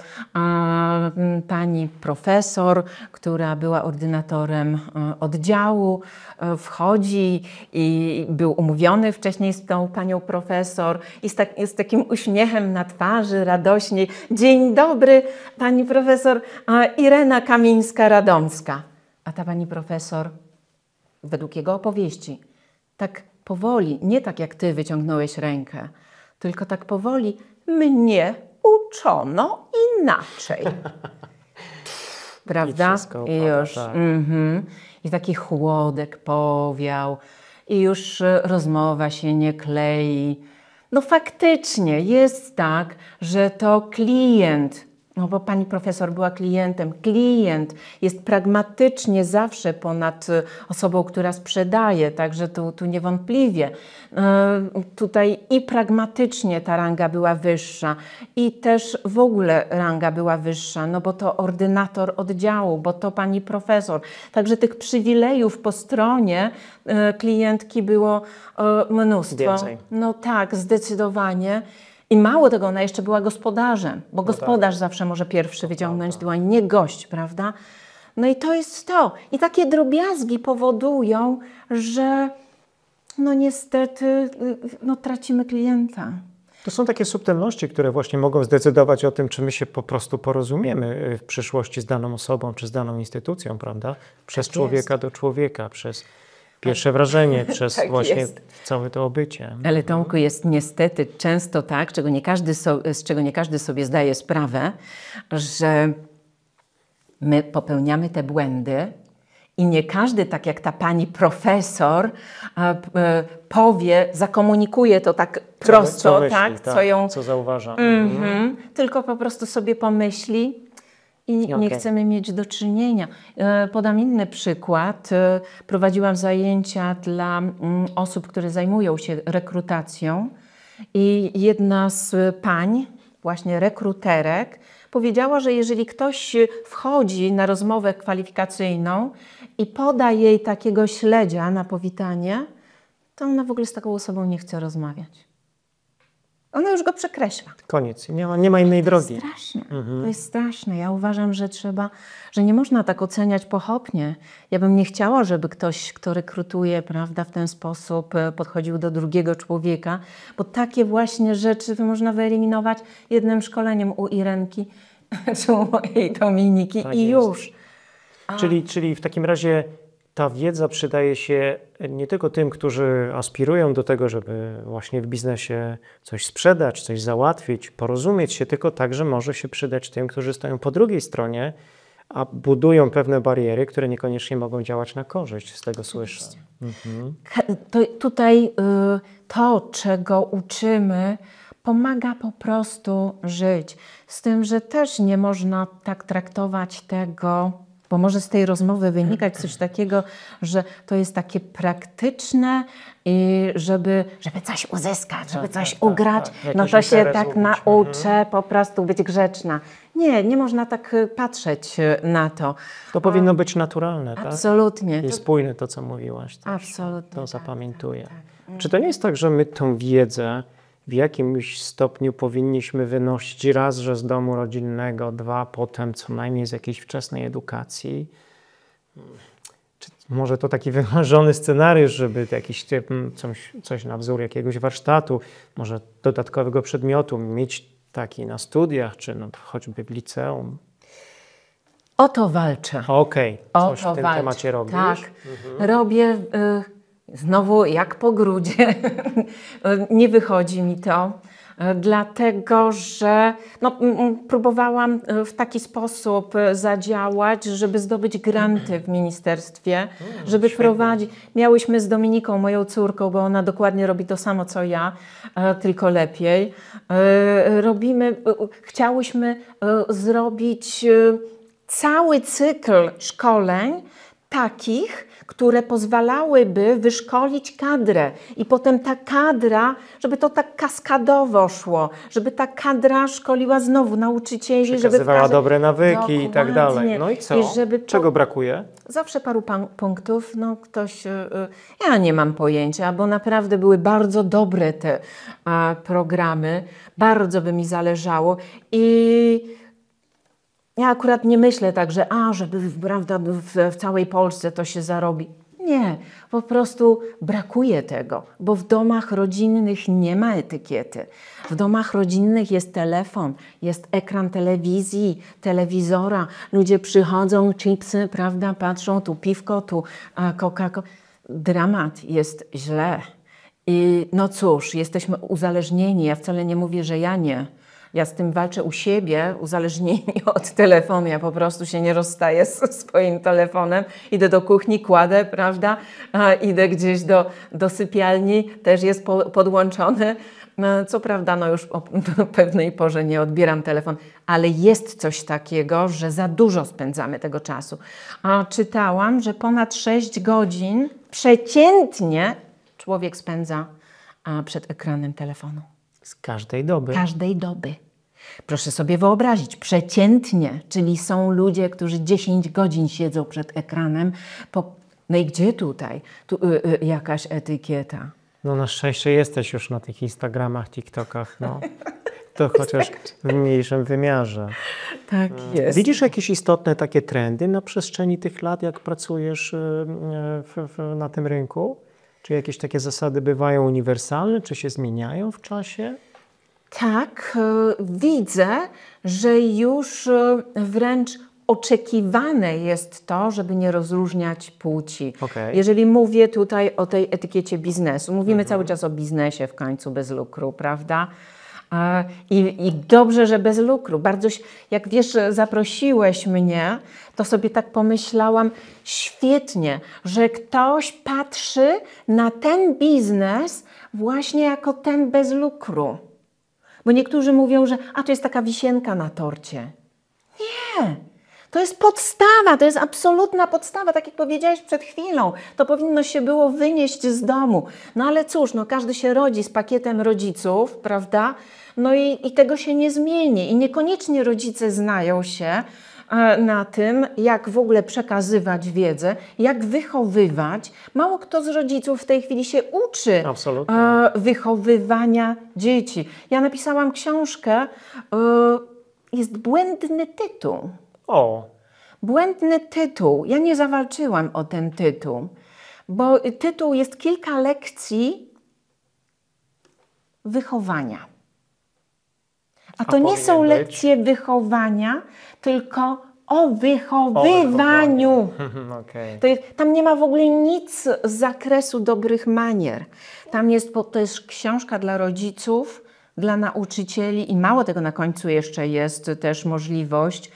pani profesor, która była ordynatorem oddziału, wchodzi i był umówiony wcześniej z tą panią profesor i z takim uśmiechem na twarzy, radośnie. Dzień dobry, pani profesor Irena Kamińska-Radomska. A ta pani profesor, według jego opowieści, tak powoli, nie tak jak ty wyciągnąłeś rękę, tylko tak powoli, mnie uczono inaczej. Prawda? I już. Tak. I taki chłodek powiał, i już rozmowa się nie klei. No faktycznie jest tak, że to klient, no bo pani profesor była klientem. Klient jest pragmatycznie zawsze ponad osobą, która sprzedaje, także tu niewątpliwie. Tutaj i pragmatycznie ta ranga była wyższa i też w ogóle ranga była wyższa, no bo to ordynator oddziału, bo to pani profesor. Także tych przywilejów po stronie klientki było mnóstwo. Więcej. No tak, zdecydowanie. I mało tego, ona jeszcze była gospodarzem, bo gospodarz zawsze może pierwszy wyciągnąć dłoń, nie gość, prawda? No i to jest to. I takie drobiazgi powodują, że no niestety tracimy klienta. To są takie subtelności, które właśnie mogą zdecydować o tym, czy my się po prostu porozumiemy w przyszłości z daną osobą, czy z daną instytucją, prawda? Przez człowieka do człowieka, przez pierwsze wrażenie, przez tak właśnie całe to obycie. Ale Tomku, jest niestety często tak, z czego nie każdy sobie zdaje sprawę, że my popełniamy te błędy i nie każdy, tak jak ta pani profesor, powie, zakomunikuje to tak prosto, co myśli, co zauważa. Tylko po prostu sobie pomyśli i nie chcemy mieć do czynienia. Podam inny przykład. Prowadziłam zajęcia dla osób, które zajmują się rekrutacją i jedna z pań, właśnie rekruterek, powiedziała, że jeżeli ktoś wchodzi na rozmowę kwalifikacyjną i poda jej takiego śledzia na powitanie, to ona w ogóle z taką osobą nie chce rozmawiać. Ona już go przekreśla. Koniec. Nie ma innej drogi. Straszne. To jest straszne. Ja uważam, że nie można tak oceniać pochopnie. Ja bym nie chciała, żeby ktoś, kto rekrutuje, prawda, w ten sposób podchodził do drugiego człowieka, bo takie właśnie rzeczy to można wyeliminować jednym szkoleniem u Irenki czy u mojej Dominiki tak i jest. już. Czyli w takim razie ta wiedza przydaje się nie tylko tym, którzy aspirują do tego, żeby właśnie w biznesie coś sprzedać, coś załatwić, porozumieć się, tylko także może się przydać tym, którzy stoją po drugiej stronie, a budują pewne bariery, które niekoniecznie mogą działać na korzyść, z tego słyszę. Tutaj to, czego uczymy, pomaga po prostu żyć. Z tym, że też nie można tak traktować tego, bo może z tej rozmowy wynikać coś takiego, że to jest takie praktyczne i żeby coś uzyskać, żeby coś ugrać, no to się tak nauczę po prostu być grzeczna. Nie można tak patrzeć na to. To powinno być naturalne, tak? Absolutnie. I spójne to, co mówiłaś. Też. Absolutnie. To zapamiętuję. Czy to nie jest tak, że my tą wiedzę w jakimś stopniu powinniśmy wynosić raz, że z domu rodzinnego, dwa, potem co najmniej z jakiejś wczesnej edukacji? Czy może to taki wymarzony scenariusz, żeby jakiś coś na wzór jakiegoś warsztatu, może dodatkowego przedmiotu mieć taki na studiach, czy choćby w liceum? O to walczę. Okej, coś w tym temacie robisz? Tak, robię znowu jak po grudzie. Nie wychodzi mi to. dlatego że próbowałam w taki sposób zadziałać, żeby zdobyć granty w ministerstwie, żeby prowadzić. Miałyśmy z Dominiką, moją córką, bo ona dokładnie robi to samo co ja, tylko lepiej. Chciałyśmy zrobić cały cykl szkoleń takich, które pozwalałyby wyszkolić kadrę i potem ta kadra, żeby to tak kaskadowo szło, żeby ta kadra szkoliła znowu nauczycieli, Przekazywała dobre nawyki i tak dalej. No i co? Czego brakuje? Zawsze paru punktów. Ja nie mam pojęcia, bo naprawdę były bardzo dobre te programy, bardzo by mi zależało i ja akurat nie myślę tak, że żeby prawda, w całej Polsce to się zarobi. Nie, po prostu brakuje tego, bo w domach rodzinnych nie ma etykiety. W domach rodzinnych jest telefon, jest ekran telewizji, telewizora. Ludzie przychodzą, chipsy, prawda, patrzą, tu piwko, tu Coca-Cola. Dramat, jest źle. I no cóż, jesteśmy uzależnieni. Ja wcale nie mówię, że ja nie. Ja z tym walczę u siebie, uzależnieni od telefonu. Ja po prostu się nie rozstaję z swoim telefonem. Idę do kuchni, kładę, prawda? Idę gdzieś do sypialni, też jest podłączony. Co prawda, już o pewnej porze nie odbieram telefon, ale jest coś takiego, że za dużo spędzamy tego czasu. Czytałam, że ponad 6 godzin przeciętnie człowiek spędza przed ekranem telefonu. Z każdej doby. Każdej doby. Proszę sobie wyobrazić, przeciętnie, czyli są ludzie, którzy 10 godzin siedzą przed ekranem. No i gdzie tutaj jakaś etykieta? No na szczęście jesteś już na tych Instagramach, TikTokach, no. To chociaż w mniejszym wymiarze. Tak jest. Widzisz jakieś istotne takie trendy na przestrzeni tych lat, jak pracujesz na tym rynku? Czy jakieś takie zasady bywają uniwersalne, czy się zmieniają w czasie? Tak, widzę, że już wręcz oczekiwane jest to, żeby nie rozróżniać płci. Okay. Jeżeli mówię tutaj o tej etykiecie biznesu, mówimy cały czas o biznesie w końcu bez lukru, prawda? I dobrze, że bez lukru. Bardzo, jak wiesz, zaprosiłeś mnie, to sobie tak pomyślałam, świetnie, że ktoś patrzy na ten biznes właśnie jako ten bez lukru. Bo niektórzy mówią, że to jest taka wisienka na torcie. Nie, to jest podstawa, to jest absolutna podstawa, tak jak powiedziałeś przed chwilą. To powinno się było wynieść z domu. No ale cóż, każdy się rodzi z pakietem rodziców, prawda? No i tego się nie zmieni. I niekoniecznie rodzice znają się na tym, jak w ogóle przekazywać wiedzę, jak wychowywać. Mało kto z rodziców w tej chwili się uczy wychowywania dzieci. Ja napisałam książkę, jest błędny tytuł. Błędny tytuł. Ja nie zawalczyłam o ten tytuł, bo tytuł jest kilka lekcji wychowania. A to nie są lekcje wychowania, tylko o wychowywaniu. Okay. Tam nie ma w ogóle nic z zakresu dobrych manier. To jest książka dla rodziców, dla nauczycieli i mało tego, na końcu jeszcze jest też możliwość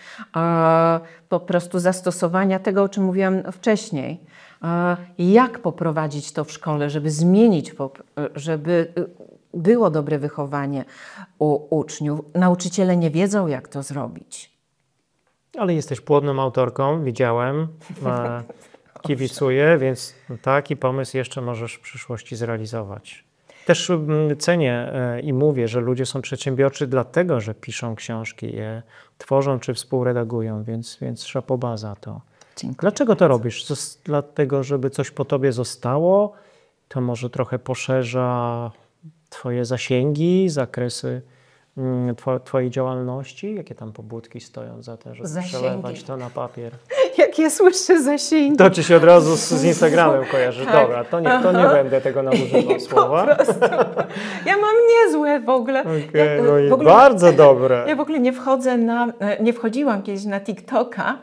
po prostu zastosowania tego, o czym mówiłam wcześniej. Jak poprowadzić to w szkole, żeby zmienić, żeby było dobre wychowanie u uczniów. Nauczyciele nie wiedzą, jak to zrobić. Ale jesteś płodną autorką, widziałem, kibicuję, więc taki pomysł jeszcze możesz w przyszłości zrealizować. Też cenię i mówię, że ludzie są przedsiębiorczy dlatego, że piszą książki, je tworzą czy współredagują, więc szapoba za to. Dziękuję. Dlaczego to robisz? Dlatego, żeby coś po tobie zostało? To może trochę poszerza twoje zasięgi, zakresy twojej działalności? Jakie tam pobudki stoją za to, żeby przelewać to na papier? Jak ja słyszę zasięgi. To ci się od razu z Instagramem kojarzy. Tak. Dobra, to nie będę tego nadużywał słowa. Ja mam niezłe w ogóle. Bardzo dobre. Ja w ogóle nie wchodziłam kiedyś na TikToka,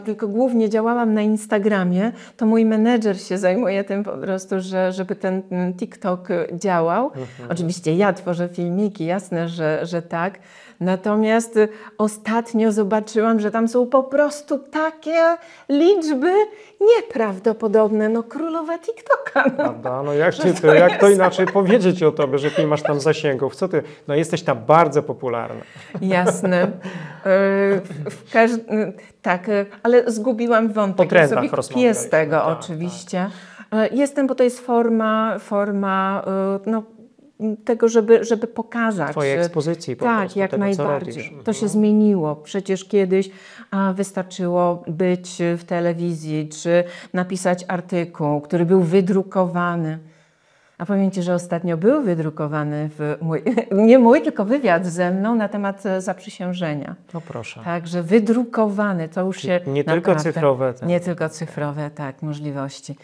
tylko głównie działałam na Instagramie, to mój menedżer się zajmuje tym po prostu, żeby ten TikTok działał. Oczywiście ja tworzę filmiki, jasne, że tak. Natomiast ostatnio zobaczyłam, że tam są po prostu takie liczby nieprawdopodobne. No królowa TikToka. No. Prawda? No jak to inaczej powiedzieć o tobie, że ty masz tam zasięgów? Co ty? No jesteś tam bardzo popularna. Jasne. Tak, ale zgubiłam wątek. O trendach sobie kupię z tego tak, oczywiście. Tak. Jestem, bo to jest forma no, tego, żeby pokazać. Twojej ekspozycji po tak, prostu, jak tego, najbardziej. To się zmieniło. Przecież kiedyś wystarczyło być w telewizji, czy napisać artykuł, który był wydrukowany. A powiem Ci, że ostatnio był wydrukowany nie mój, tylko wywiad ze mną na temat zaprzysiężenia. No proszę. Także wydrukowany, to już się nie tylko cyfrowe. Tak. Nie tylko cyfrowe, tak, możliwości.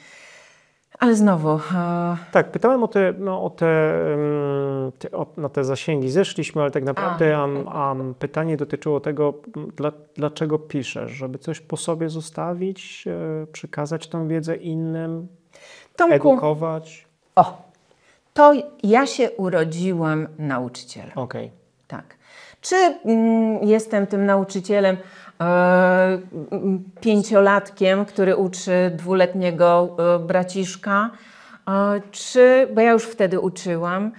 Ale znowu... Tak, pytałem na te zasięgi. Zeszliśmy, ale tak naprawdę pytanie dotyczyło tego, dlaczego piszesz? Żeby coś po sobie zostawić, przekazać tą wiedzę innym, Tomku, edukować? To ja się urodziłam nauczycielem. Okej. Tak. Czy jestem tym nauczycielem 5-latkiem, który uczy 2-letniego braciszka, bo ja już wtedy uczyłam,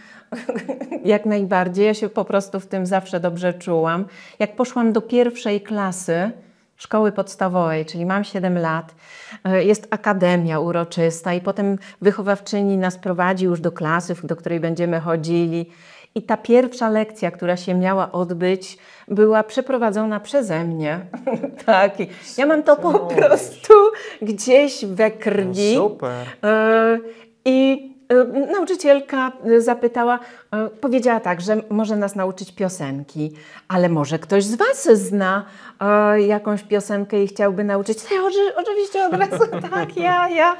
jak najbardziej, ja się po prostu w tym zawsze dobrze czułam. Jak poszłam do 1. klasy szkoły podstawowej, czyli mam 7 lat, jest akademia uroczysta i potem wychowawczyni nas prowadzi już do klasy, do której będziemy chodzili. I ta pierwsza lekcja, która się miała odbyć, była przeprowadzona przeze mnie. Tak. Ja mam to po prostu gdzieś we krwi. No super. I nauczycielka zapytała, powiedziała tak, że może nas nauczyć piosenki, ale może ktoś z Was zna jakąś piosenkę i chciałby nauczyć. Ja oczywiście od razu tak, ja.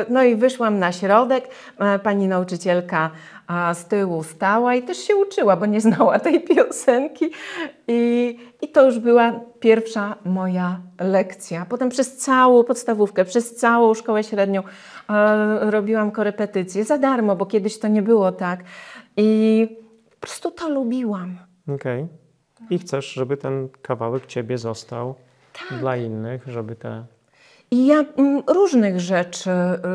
No i wyszłam na środek, pani nauczycielka z tyłu stała i też się uczyła, bo nie znała tej piosenki. I to już była pierwsza moja lekcja. Potem przez całą podstawówkę, przez całą szkołę średnią robiłam korepetycje za darmo, bo kiedyś to nie było tak. I po prostu to lubiłam. Okej. I chcesz, żeby ten kawałek ciebie został dla innych, żeby te... I ja różnych rzeczy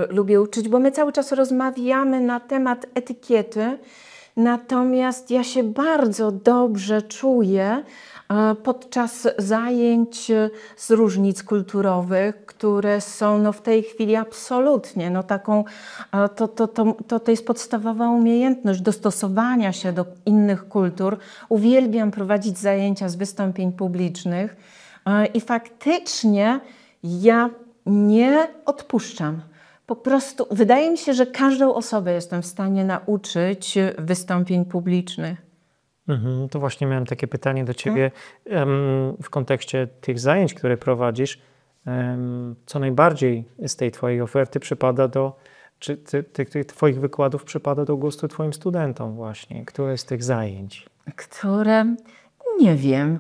lubię uczyć, bo my cały czas rozmawiamy na temat etykiety, natomiast ja się bardzo dobrze czuję podczas zajęć z różnic kulturowych, które są w tej chwili absolutnie taką, to jest podstawowa umiejętność dostosowania się do innych kultur. Uwielbiam prowadzić zajęcia z wystąpień publicznych i faktycznie ja nie odpuszczam. Po prostu wydaje mi się, że każdą osobę jestem w stanie nauczyć wystąpień publicznych. To właśnie miałem takie pytanie do Ciebie w kontekście tych zajęć, które prowadzisz. Co najbardziej z tej Twojej oferty przypada czy tych Twoich wykładów przypada do gustu Twoim studentom właśnie? Które z tych zajęć? Które? Nie wiem.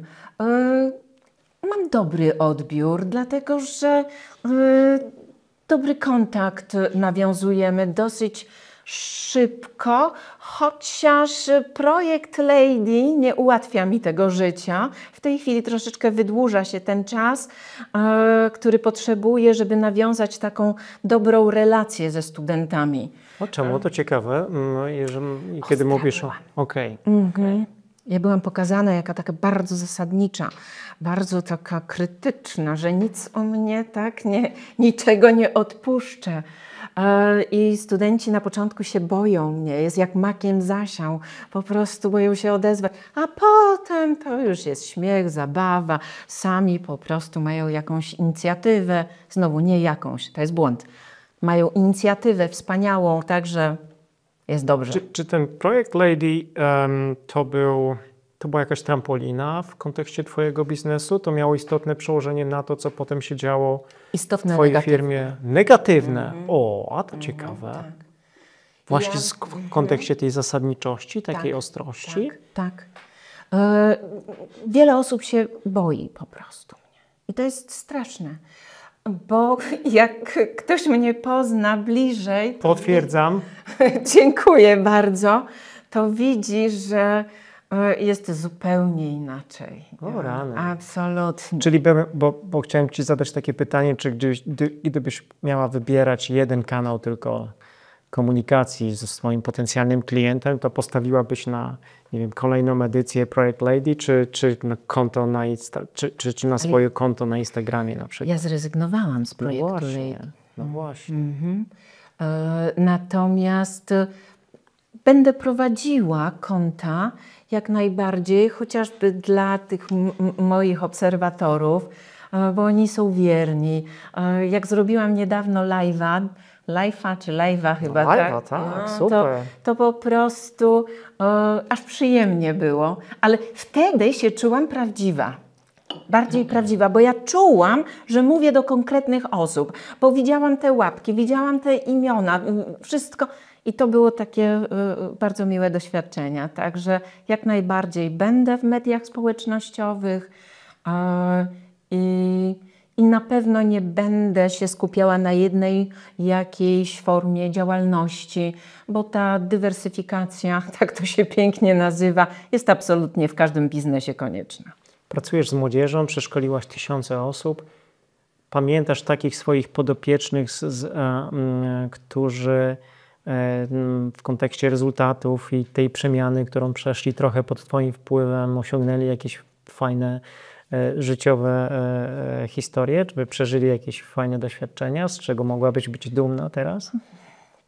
Mam dobry odbiór, dlatego że dobry kontakt nawiązujemy dosyć szybko, chociaż projekt Lady nie ułatwia mi tego życia. W tej chwili troszeczkę wydłuża się ten czas, który potrzebuję, żeby nawiązać taką dobrą relację ze studentami. O czemu? To ciekawe, kiedy mówisz o... Okej. Ja byłam pokazana jako taka bardzo zasadnicza, bardzo taka krytyczna, że nic o mnie niczego nie odpuszczę. I studenci na początku się boją mnie, jest jak makiem zasiał, po prostu boją się odezwać, a potem to już jest śmiech, zabawa, sami po prostu mają jakąś inicjatywę, znowu nie jakąś, to jest błąd, mają inicjatywę wspaniałą, także jest dobrze. Czy ten projekt Lady to była jakaś trampolina w kontekście Twojego biznesu? To miało istotne przełożenie na to, co potem się działo w Twojej firmie? Negatywne. A to ciekawe. Tak. Właśnie w kontekście tej zasadniczości, takiej ostrości? Tak. Wiele osób się boi po prostu. I to jest straszne, bo jak ktoś mnie pozna bliżej... Potwierdzam. Dziękuję bardzo. To widzi, że jest zupełnie inaczej. O rany. Absolutnie. Czyli, bo chciałem Ci zadać takie pytanie, czy gdybyś miała wybierać jeden kanał tylko komunikacji ze swoim potencjalnym klientem, to postawiłabyś na, nie wiem, kolejną edycję Project Lady, czy na konto na czy na swoje konto na Instagramie na przykład? Ja zrezygnowałam z projektu właśnie, Lady. no właśnie. Natomiast będę prowadziła konta jak najbardziej, chociażby dla tych moich obserwatorów, bo oni są wierni. Jak zrobiłam niedawno live'a czy live'a chyba, Live'a, tak? tak, super. To po prostu aż przyjemnie było, ale wtedy się czułam prawdziwa. Bardziej prawdziwa, bo ja czułam, że mówię do konkretnych osób, bo widziałam te łapki, widziałam te imiona, wszystko i to było takie bardzo miłe doświadczenia. Także jak najbardziej będę w mediach społecznościowych i na pewno nie będę się skupiała na jednej jakiejś formie działalności, bo ta dywersyfikacja, tak to się pięknie nazywa, jest absolutnie w każdym biznesie konieczna. Pracujesz z młodzieżą, przeszkoliłaś tysiące osób. Pamiętasz takich swoich podopiecznych, którzy w kontekście rezultatów i tej przemiany, którą przeszli trochę pod Twoim wpływem, osiągnęli jakieś fajne życiowe historie? Czy przeżyli jakieś fajne doświadczenia, z czego mogłabyś być dumna teraz?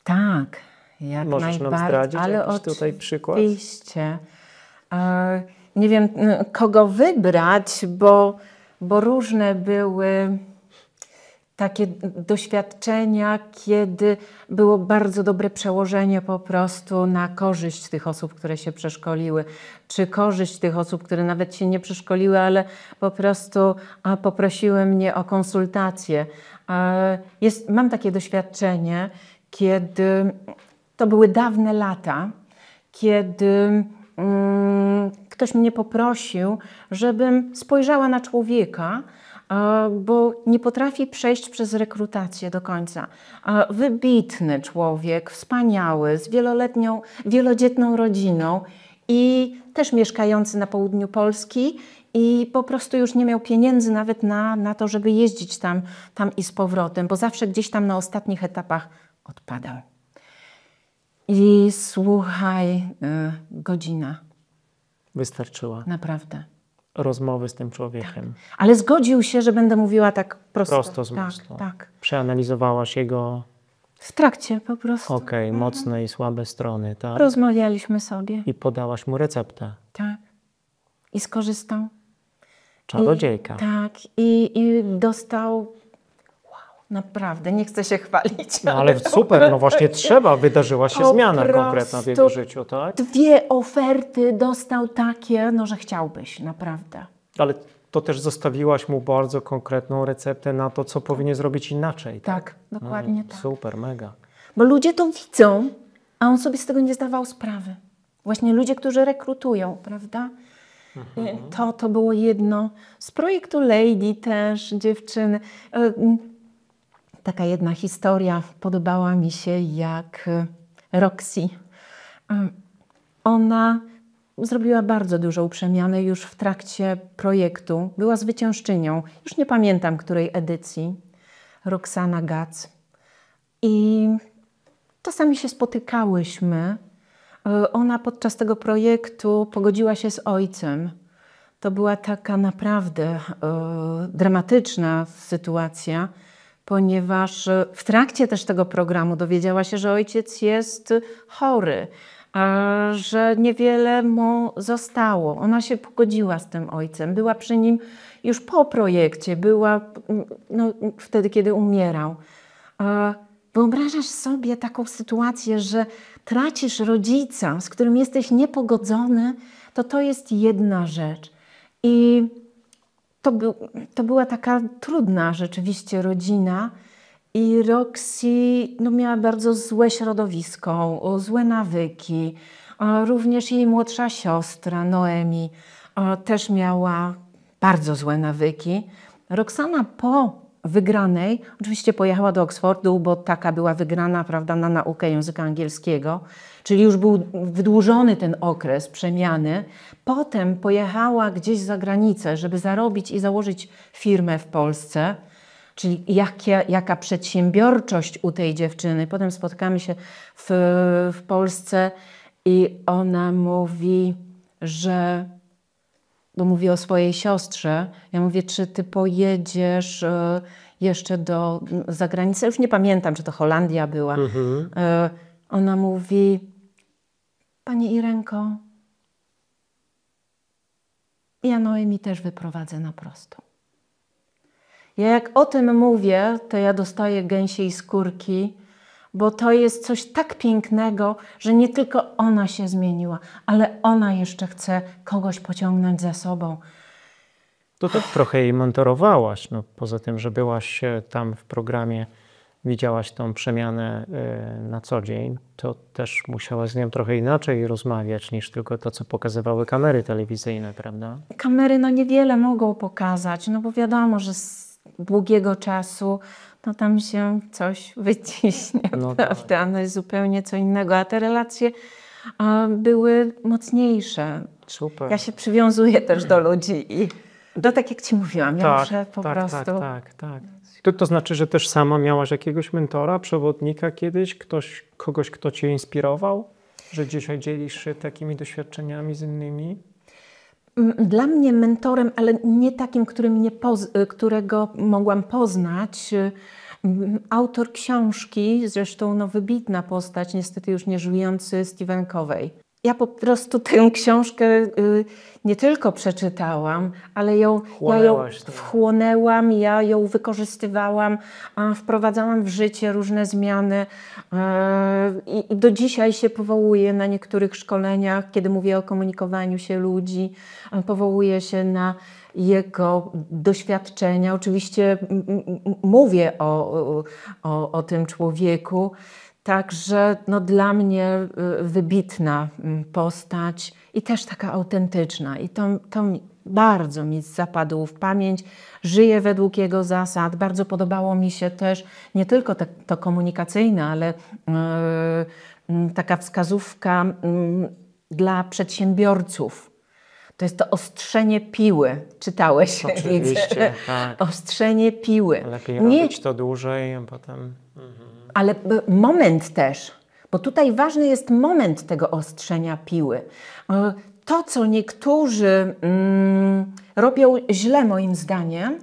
Tak, jak Możesz najbardziej. nam zdradzić ale jakiś tutaj przykład? Oczywiście. Nie wiem, kogo wybrać, bo różne były takie doświadczenia, kiedy było bardzo dobre przełożenie po prostu na korzyść tych osób, które się przeszkoliły, czy korzyść tych osób, które nawet się nie przeszkoliły, ale po prostu poprosiły mnie o konsultację. Mam takie doświadczenie, kiedy to były dawne lata, kiedy ktoś mnie poprosił, żebym spojrzała na człowieka, bo nie potrafi przejść przez rekrutację do końca. Wybitny człowiek, wspaniały, z wielodzietną rodziną i też mieszkający na południu Polski i po prostu już nie miał pieniędzy nawet na to, żeby jeździć tam i z powrotem, bo zawsze gdzieś tam na ostatnich etapach odpadał. I słuchaj, godzina. Wystarczyła. Naprawdę. Rozmowy z tym człowiekiem. Ale zgodził się, że będę mówiła tak prosto. Prosto z myślą. Tak. Przeanalizowałaś jego W trakcie po prostu. mocne i słabe strony, tak? Rozmawialiśmy sobie. I podałaś mu receptę. Tak. I skorzystał. Czarodziejka. Tak. I dostał... Wow, naprawdę, nie chcę się chwalić. No ale super, no właśnie trzeba. Wydarzyła się zmiana konkretna w jego życiu, tak? 2 oferty dostał takie, no że chciałbyś, naprawdę. Ale to też zostawiłaś mu bardzo konkretną receptę na to, co powinien zrobić inaczej. Tak, dokładnie tak. Super, mega. Bo ludzie to widzą, a on sobie z tego nie zdawał sprawy. Właśnie ludzie, którzy rekrutują, prawda? To było jedno. Z projektu Lady też, dziewczyny. Taka jedna historia podobała mi się, jak Roxy. Ona zrobiła bardzo dużą przemianę już w trakcie projektu. Była zwyciężczynią. Już nie pamiętam, której edycji. Roxana Gac. I czasami się spotykałyśmy. Ona podczas tego projektu pogodziła się z ojcem. To była taka naprawdę dramatyczna sytuacja, ponieważ w trakcie też tego programu dowiedziała się, że ojciec jest chory, że niewiele mu zostało. Ona się pogodziła z tym ojcem, była przy nim już po projekcie, była wtedy, kiedy umierał. Wyobrażasz sobie taką sytuację, że tracisz rodzica, z którym jesteś niepogodzony, to jest jedna rzecz. I to była taka trudna rzeczywiście rodzina i Roxy miała bardzo złe środowisko, złe nawyki. Również jej młodsza siostra Noemi też miała bardzo złe nawyki. Roxana po wygranej, oczywiście pojechała do Oksfordu, bo taka była wygrana, prawda, na naukę języka angielskiego, czyli już był wydłużony ten okres przemiany. Potem pojechała gdzieś za granicę, żeby zarobić i założyć firmę w Polsce, czyli jaka przedsiębiorczość u tej dziewczyny. Potem spotkamy się w Polsce i ona mówi, że... bo mówi o swojej siostrze. Ja mówię, czy ty pojedziesz jeszcze do zagranicy? Już nie pamiętam, czy to Holandia była. Ona mówi, pani Irenko, ja Noemi też wyprowadzę na prostą. Ja jak o tym mówię, to ja dostaję gęsiej skórki, bo to jest coś tak pięknego, że nie tylko ona się zmieniła, ale ona jeszcze chce kogoś pociągnąć za sobą. To trochę jej mentorowałaś, no, poza tym, że byłaś tam w programie, widziałaś tą przemianę na co dzień, to też musiałaś z nią trochę inaczej rozmawiać niż tylko to, co pokazywały kamery telewizyjne, prawda? Kamery no niewiele mogą pokazać, no bo wiadomo, że z długiego czasu no tam się coś wyciśnie, No prawda? tak. No jest zupełnie co innego, a te relacje były mocniejsze. Super. Ja się przywiązuję też do ludzi i tak jak ci mówiłam, ja muszę po prostu... Tak. To znaczy, że też sama miałaś jakiegoś mentora, przewodnika kiedyś, kogoś, kto cię inspirował, że dzisiaj dzielisz się takimi doświadczeniami z innymi? Dla mnie mentorem, ale nie takim, którego mogłam poznać, autor książki, zresztą no, wybitna postać, niestety już nie żyjący, Stephen Covey. Ja po prostu tę książkę nie tylko przeczytałam, ale ja ją wchłonęłam, ja ją wykorzystywałam, wprowadzałam w życie różne zmiany i do dzisiaj się powołuję na niektórych szkoleniach, kiedy mówię o komunikowaniu się ludzi, powołuję się na jego doświadczenia. Oczywiście mówię o tym człowieku. Także no, dla mnie wybitna postać i też taka autentyczna. I to bardzo mi zapadło w pamięć. Żyję według jego zasad. Bardzo podobało mi się też nie tylko to komunikacyjne, ale taka wskazówka dla przedsiębiorców. To jest to ostrzenie piły. Czytałeś? Oczywiście, tak. Ostrzenie piły. Lepiej robić to dłużej, a potem... Ale moment też, bo tutaj ważny jest moment tego ostrzenia piły. To, co niektórzy robią źle moim zdaniem,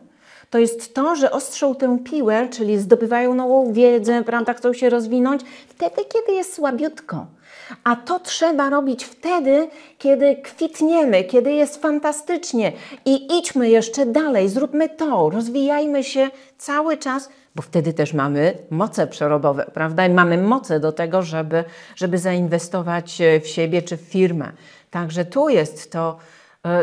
to jest to, że ostrzą tę piłę, czyli zdobywają nową wiedzę, prawda, chcą się rozwinąć, wtedy, kiedy jest słabiutko. A to trzeba robić wtedy, kiedy kwitniemy, kiedy jest fantastycznie i idźmy jeszcze dalej, zróbmy to, rozwijajmy się cały czas, bo wtedy też mamy moce przerobowe, prawda? I mamy moce do tego, żeby zainwestować w siebie czy w firmę. Także tu jest to,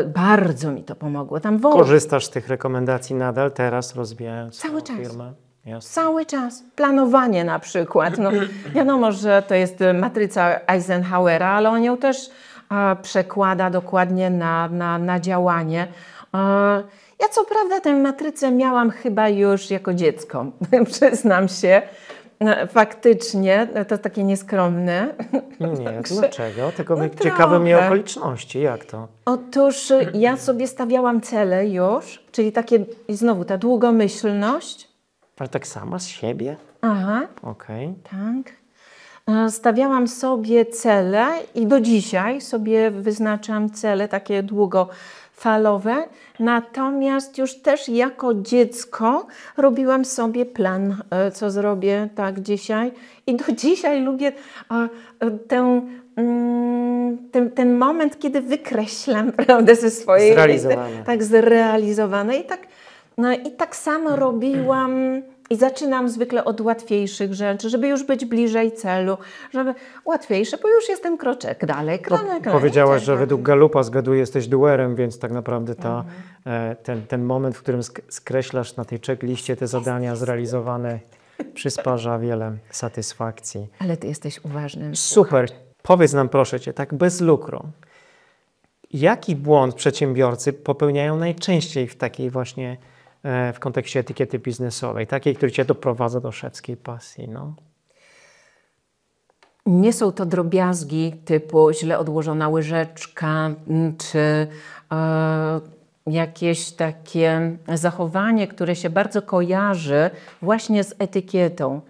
bardzo mi to pomogło. Korzystasz z tych rekomendacji nadal, teraz rozwijając cały swoją czas. firmę? Jasne. Cały czas. Planowanie na przykład. No, wiadomo, że to jest matryca Eisenhowera, ale on ją też przekłada dokładnie na działanie. Ja co prawda tę matrycę miałam chyba już jako dziecko, przyznam się. Faktycznie, to takie nieskromne. Nie, dlaczego? Tylko ciekawe mnie okoliczności. Jak to? Otóż ja sobie stawiałam cele już, czyli takie, i znowu ta długomyślność. Ale tak sama z siebie? Aha. Okej. Tak. Stawiałam sobie cele i do dzisiaj sobie wyznaczam cele takie długofalowe. Natomiast już też jako dziecko robiłam sobie plan, co zrobię tak dzisiaj. I do dzisiaj lubię ten moment, kiedy wykreślam, prawda, ze swojej Zrealizowane. Tak, zrealizowane. I tak samo robiłam i zaczynam zwykle od łatwiejszych rzeczy, żeby już być bliżej celu, żeby łatwiejsze, bo już jestem kroczek dalej. Powiedziałaś, że według Galupa, zgaduję, jesteś doerem, więc tak naprawdę ten moment, w którym skreślasz na tej checkliście te zadania zrealizowane, przysparza wiele satysfakcji. Ale ty jesteś uważnym. Super. Powiedz nam proszę cię, tak bez lukru, jaki błąd przedsiębiorcy popełniają najczęściej w takiej właśnie w kontekście etykiety biznesowej, takiej, która cię doprowadza do szewskiej pasji? No. Nie są to drobiazgi typu źle odłożona łyżeczka, czy jakieś takie zachowanie, które się bardzo kojarzy właśnie z etykietą,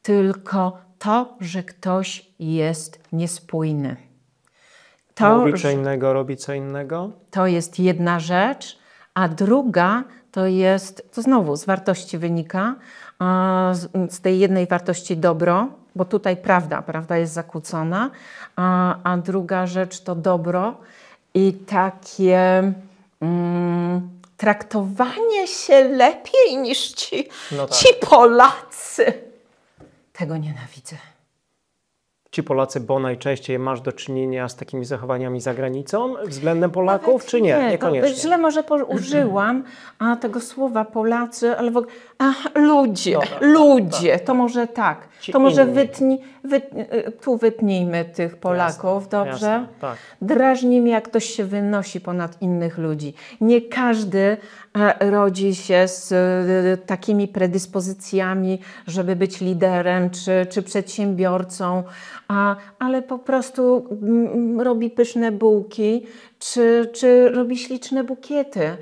tylko to, że ktoś jest niespójny. Mówi co innego, robi co innego? To jest jedna rzecz, a druga to jest, to znowu z wartości wynika, z tej jednej wartości dobro, bo tutaj prawda jest zakłócona, a druga rzecz to dobro i takie traktowanie się lepiej niż ci Polacy. Tego nienawidzę. Ci Polacy, bo najczęściej masz do czynienia z takimi zachowaniami za granicą względem Polaków, Nawet czy nie? Niekoniecznie. To źle może użyłam tego słowa Polacy, ale w ogóle, ludzie, ludzie, to może tak. Ci to może inni. tu wytnijmy tych Polaków, Jasne, dobrze? jasne, tak. Drażni mnie, jak ktoś się wynosi ponad innych ludzi. Nie każdy rodzi się z takimi predyspozycjami, żeby być liderem czy przedsiębiorcą, ale po prostu robi pyszne bułki czy robi śliczne bukiety.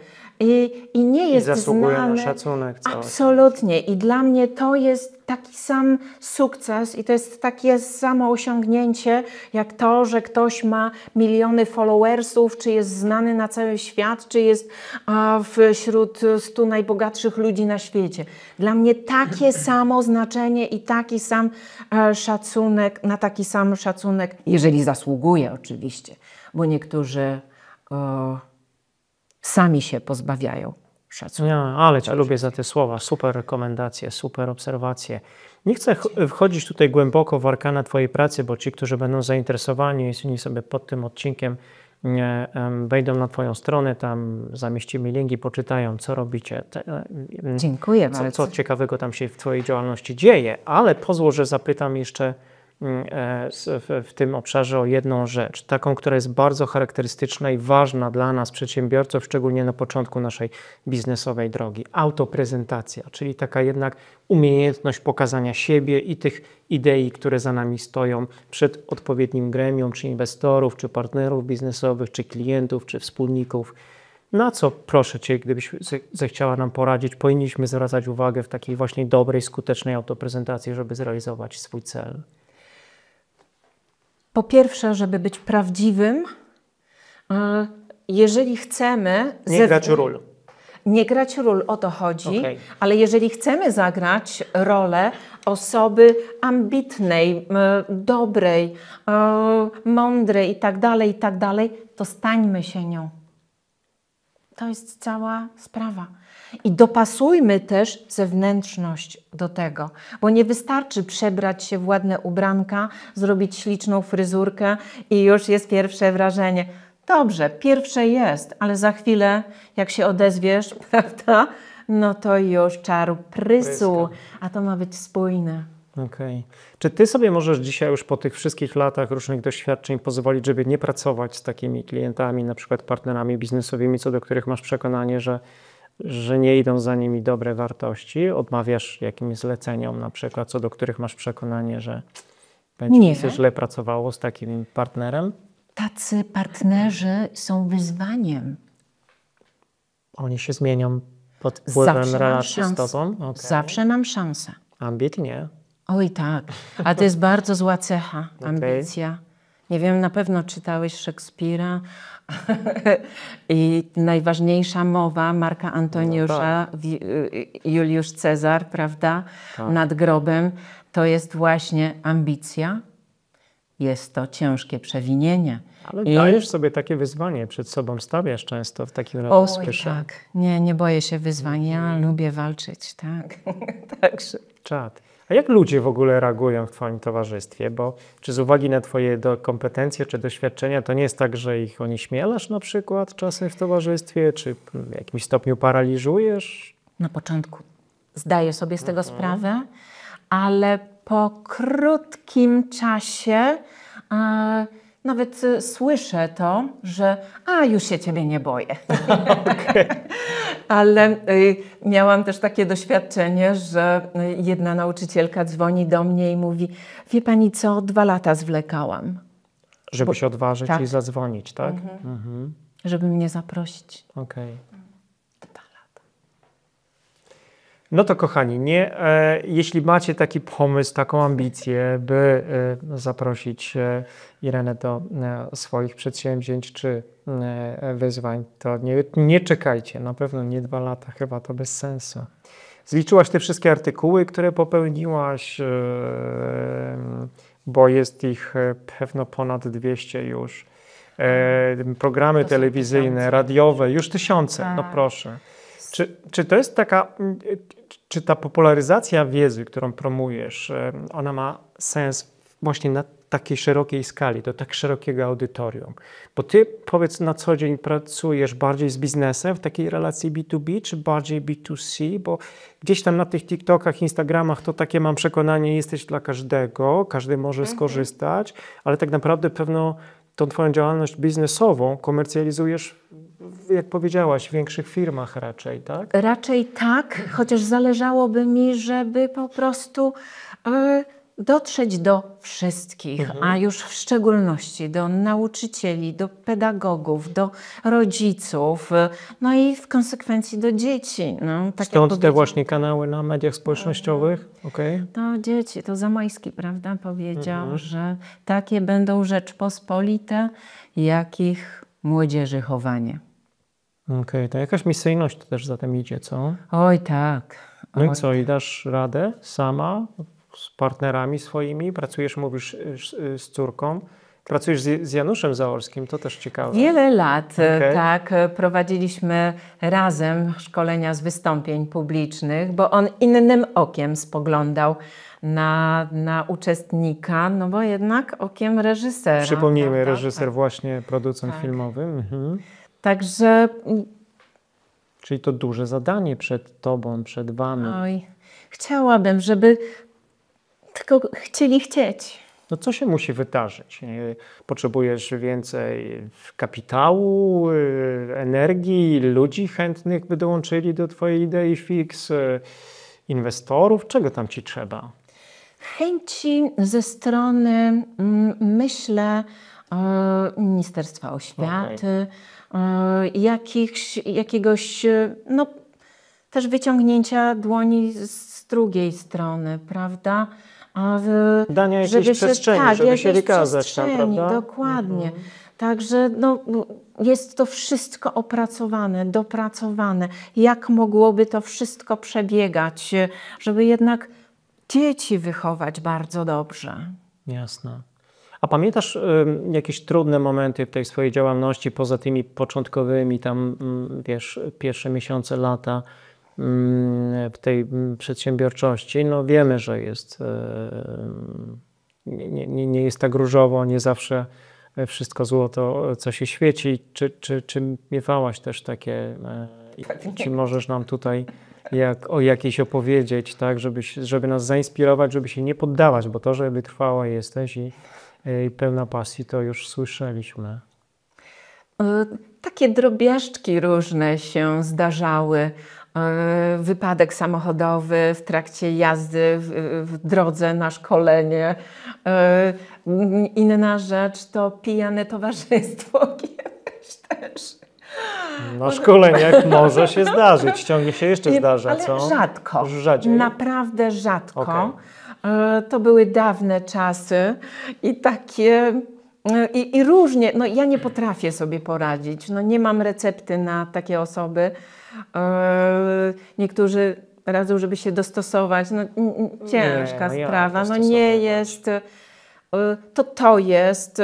I nie jest zasługuje znane. na szacunek. Absolutnie. I dla mnie to jest taki sam sukces i to jest takie samo osiągnięcie, jak to, że ktoś ma miliony followersów, czy jest znany na cały świat, czy jest wśród 100 najbogatszych ludzi na świecie. Dla mnie takie samo znaczenie i taki sam szacunek, na taki sam szacunek, jeżeli zasługuje oczywiście, bo niektórzy sami się pozbawiają szacunku. Ja, ale Cię lubię za te słowa. Super rekomendacje, super obserwacje. Nie chcę wchodzić tutaj głęboko w arkana Twojej pracy, bo ci, którzy będą zainteresowani, jeśli sobie pod tym odcinkiem wejdą na Twoją stronę, tam zamieścimy linki, poczytają, co robicie. Dziękuję bardzo. Co ciekawego tam się w Twojej działalności dzieje, ale pozwól, że zapytam jeszcze w tym obszarze o jedną rzecz, taką, która jest bardzo charakterystyczna i ważna dla nas, przedsiębiorców, szczególnie na początku naszej biznesowej drogi. Autoprezentacja, czyli taka jednak umiejętność pokazania siebie i tych idei, które za nami stoją przed odpowiednim gremium, czy inwestorów, czy partnerów biznesowych, czy klientów, czy wspólników. Na co, proszę Cię, gdybyś zechciała nam poradzić, powinniśmy zwracać uwagę w takiej właśnie dobrej, skutecznej autoprezentacji, żeby zrealizować swój cel? Po pierwsze, żeby być prawdziwym, jeżeli chcemy... Nie grać ról. Nie grać ról, o to chodzi, Okay. Ale jeżeli chcemy zagrać rolę osoby ambitnej, dobrej, mądrej i tak dalej, to stańmy się nią. To jest cała sprawa. I dopasujmy też zewnętrzność do tego, bo nie wystarczy przebrać się w ładne ubranka, zrobić śliczną fryzurkę i już jest pierwsze wrażenie. Dobrze, pierwsze jest, ale za chwilę, jak się odezwiesz, prawda, no to już czaru prysu, a to ma być spójne. Okej. Czy Ty sobie możesz dzisiaj już po tych wszystkich latach różnych doświadczeń pozwolić, żeby nie pracować z takimi klientami, na przykład partnerami biznesowymi, co do których masz przekonanie, że nie idą za nimi dobre wartości? Odmawiasz jakimś zleceniom na przykład, co do których masz przekonanie, że będzie się źle pracowało z takim partnerem? Tacy partnerzy są wyzwaniem. Oni się zmienią pod wpływem relacji z Tobą? Okay. Zawsze mam szansę. Ambitnie. Oj tak, ale to jest bardzo zła cecha, ambicja. Nie wiem, na pewno czytałeś Szekspira i najważniejsza mowa Marka Antoniusza, Juliusz Cezar, prawda, nad grobem, to jest właśnie ambicja. Jest to ciężkie przewinienie. Ale dajesz sobie takie wyzwanie przed sobą, stawiasz często w takim razie. Oj tak, nie boję się wyzwań, ja lubię walczyć, tak. Także. Czad. A jak ludzie w ogóle reagują w Twoim towarzystwie? Bo czy z uwagi na Twoje kompetencje czy doświadczenia, to nie jest tak, że ich onieśmielasz na przykład czasem w towarzystwie, czy w jakimś stopniu paraliżujesz? Na początku zdaję sobie z tego sprawę, ale po krótkim czasie nawet słyszę to, że już się ciebie nie boję. Ale miałam też takie doświadczenie, że jedna nauczycielka dzwoni do mnie i mówi: wie pani co, 2 lata zwlekałam. Żeby się odważyć tak. i zadzwonić, tak? Żeby mnie zaprosić. Okej. 2 lata. No to kochani, jeśli macie taki pomysł, taką ambicję, by zaprosić Irenę do swoich przedsięwzięć czy wyzwań, to nie czekajcie, na pewno nie 2 lata, chyba to bez sensu. Zliczyłaś te wszystkie artykuły, które popełniłaś, bo jest ich pewno ponad 200 już. Programy telewizyjne, radiowe, już 1000, Tak. no proszę. Czy to jest czy ta popularyzacja wiedzy, którą promujesz, ona ma sens właśnie na takiej szerokiej skali, do tak szerokiego audytorium? Bo ty, powiedz, na co dzień pracujesz bardziej z biznesem w takiej relacji B2B, czy bardziej B2C? Bo gdzieś tam na tych TikTokach, Instagramach to takie mam przekonanie, jesteś dla każdego, każdy może skorzystać, ale tak naprawdę pewno tą twoją działalność biznesową komercjalizujesz, jak powiedziałaś, w większych firmach raczej, tak? Raczej tak, chociaż zależałoby mi, żeby po prostu dotrzeć do wszystkich, a już w szczególności do nauczycieli, do pedagogów, do rodziców, no i w konsekwencji do dzieci. No, tak Stąd te właśnie kanały na mediach społecznościowych, okej? No dzieci, to Zamoyski, prawda, powiedział, że takie będą Rzeczpospolite, jakich młodzieży chowanie. Okej, to jakaś misyjność to też za tym idzie, co? Oj tak. No i co, i dasz radę sama, z partnerami swoimi? Pracujesz, mówisz, z córką. Pracujesz z Januszem Zaorskim, to też ciekawe. Wiele lat, tak, prowadziliśmy razem szkolenia z wystąpień publicznych, bo on innym okiem spoglądał na uczestnika, no bo jednak okiem reżysera. Przypomnijmy, prawda? reżyser właśnie, producent filmowy. Mhm. Także, Czyli to duże zadanie przed tobą, przed wami. oj, chciałabym, żeby tylko chcieć. No co się musi wydarzyć? Potrzebujesz więcej kapitału, energii, ludzi chętnych, by dołączyli do twojej idei fix, inwestorów? Czego tam ci trzeba? Chęci ze strony, myślę, Ministerstwa Oświaty, jakiegoś, no też wyciągnięcia dłoni z drugiej strony, prawda? Dania jakiejś przestrzeni, żeby się wykazać tam, prawda? Dokładnie. Także no, jest to wszystko opracowane, dopracowane. Jak mogłoby to wszystko przebiegać, żeby jednak dzieci wychować bardzo dobrze. Jasne. A pamiętasz jakieś trudne momenty w tej swojej działalności, poza tymi początkowymi tam, wiesz, pierwsze miesiące, lata w tej przedsiębiorczości? No wiemy, że jest, nie jest tak różowo, nie zawsze wszystko złoto, co się świeci. Czy miewałaś też takie, czy możesz nam tutaj o jakiejś opowiedzieć, tak, żeby nas zainspirować, żeby się nie poddawać, bo to, że wytrwała jesteś i pełna pasji, to już słyszeliśmy. Takie drobiażdżki różne się zdarzały. Wypadek samochodowy w trakcie jazdy w drodze na szkolenie. Inna rzecz to pijane towarzystwo też. Na szkoleniach może się zdarzyć, ciągle się jeszcze zdarza, ale co? rzadko, Już rzadziej? naprawdę rzadko. Okej. To były dawne czasy i takie... I różnie, no ja nie potrafię sobie poradzić, no nie mam recepty na takie osoby. Niektórzy radzą, żeby się dostosować, no ciężka sprawa, no nie jest, to jest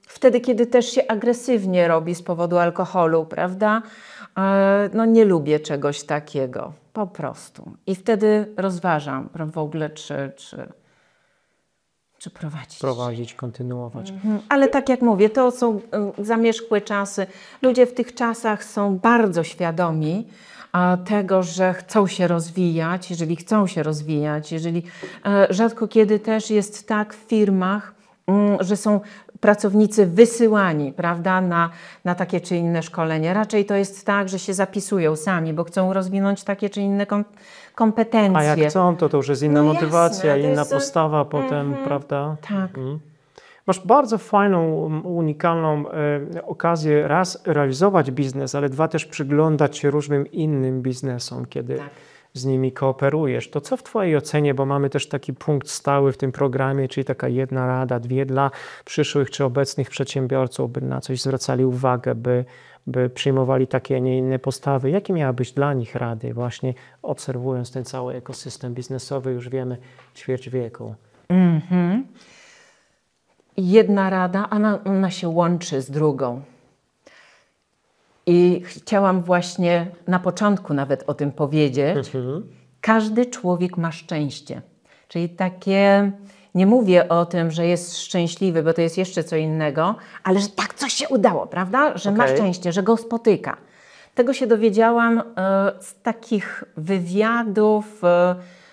wtedy, kiedy też się agresywnie robi z powodu alkoholu, prawda? No nie lubię czegoś takiego, po prostu. I wtedy rozważam w ogóle, czy prowadzić. Prowadzić, kontynuować. Ale tak jak mówię, to są zamierzchłe czasy. Ludzie w tych czasach są bardzo świadomi tego, że chcą się rozwijać, jeżeli rzadko kiedy też jest tak w firmach, że są pracownicy wysyłani, prawda, na takie czy inne szkolenie. Raczej to jest tak, że się zapisują sami, bo chcą rozwinąć takie czy inne kompetencje. A jak chcą, to już jest inna No motywacja, jasne, to inna jest- postawa potem, prawda? Tak. Masz bardzo fajną, unikalną okazję raz realizować biznes, ale dwa też przyglądać się różnym innym biznesom, kiedy Tak. z nimi kooperujesz. To co w Twojej ocenie, bo mamy też taki punkt stały w tym programie, czyli taka jedna rada, dwie dla przyszłych czy obecnych przedsiębiorców, by na coś zwracali uwagę, by przyjmowali takie, a nie inne postawy. Jakie miałabyś dla nich rady, właśnie obserwując ten cały ekosystem biznesowy, już wiemy, ćwierć wieku? Jedna rada, a ona się łączy z drugą. I chciałam właśnie na początku nawet o tym powiedzieć. Każdy człowiek ma szczęście. Czyli takie, nie mówię o tym, że jest szczęśliwy, bo to jest jeszcze co innego, ale że tak coś się udało, prawda? Że ma Okej. szczęście, że go spotyka. Tego się dowiedziałam z takich wywiadów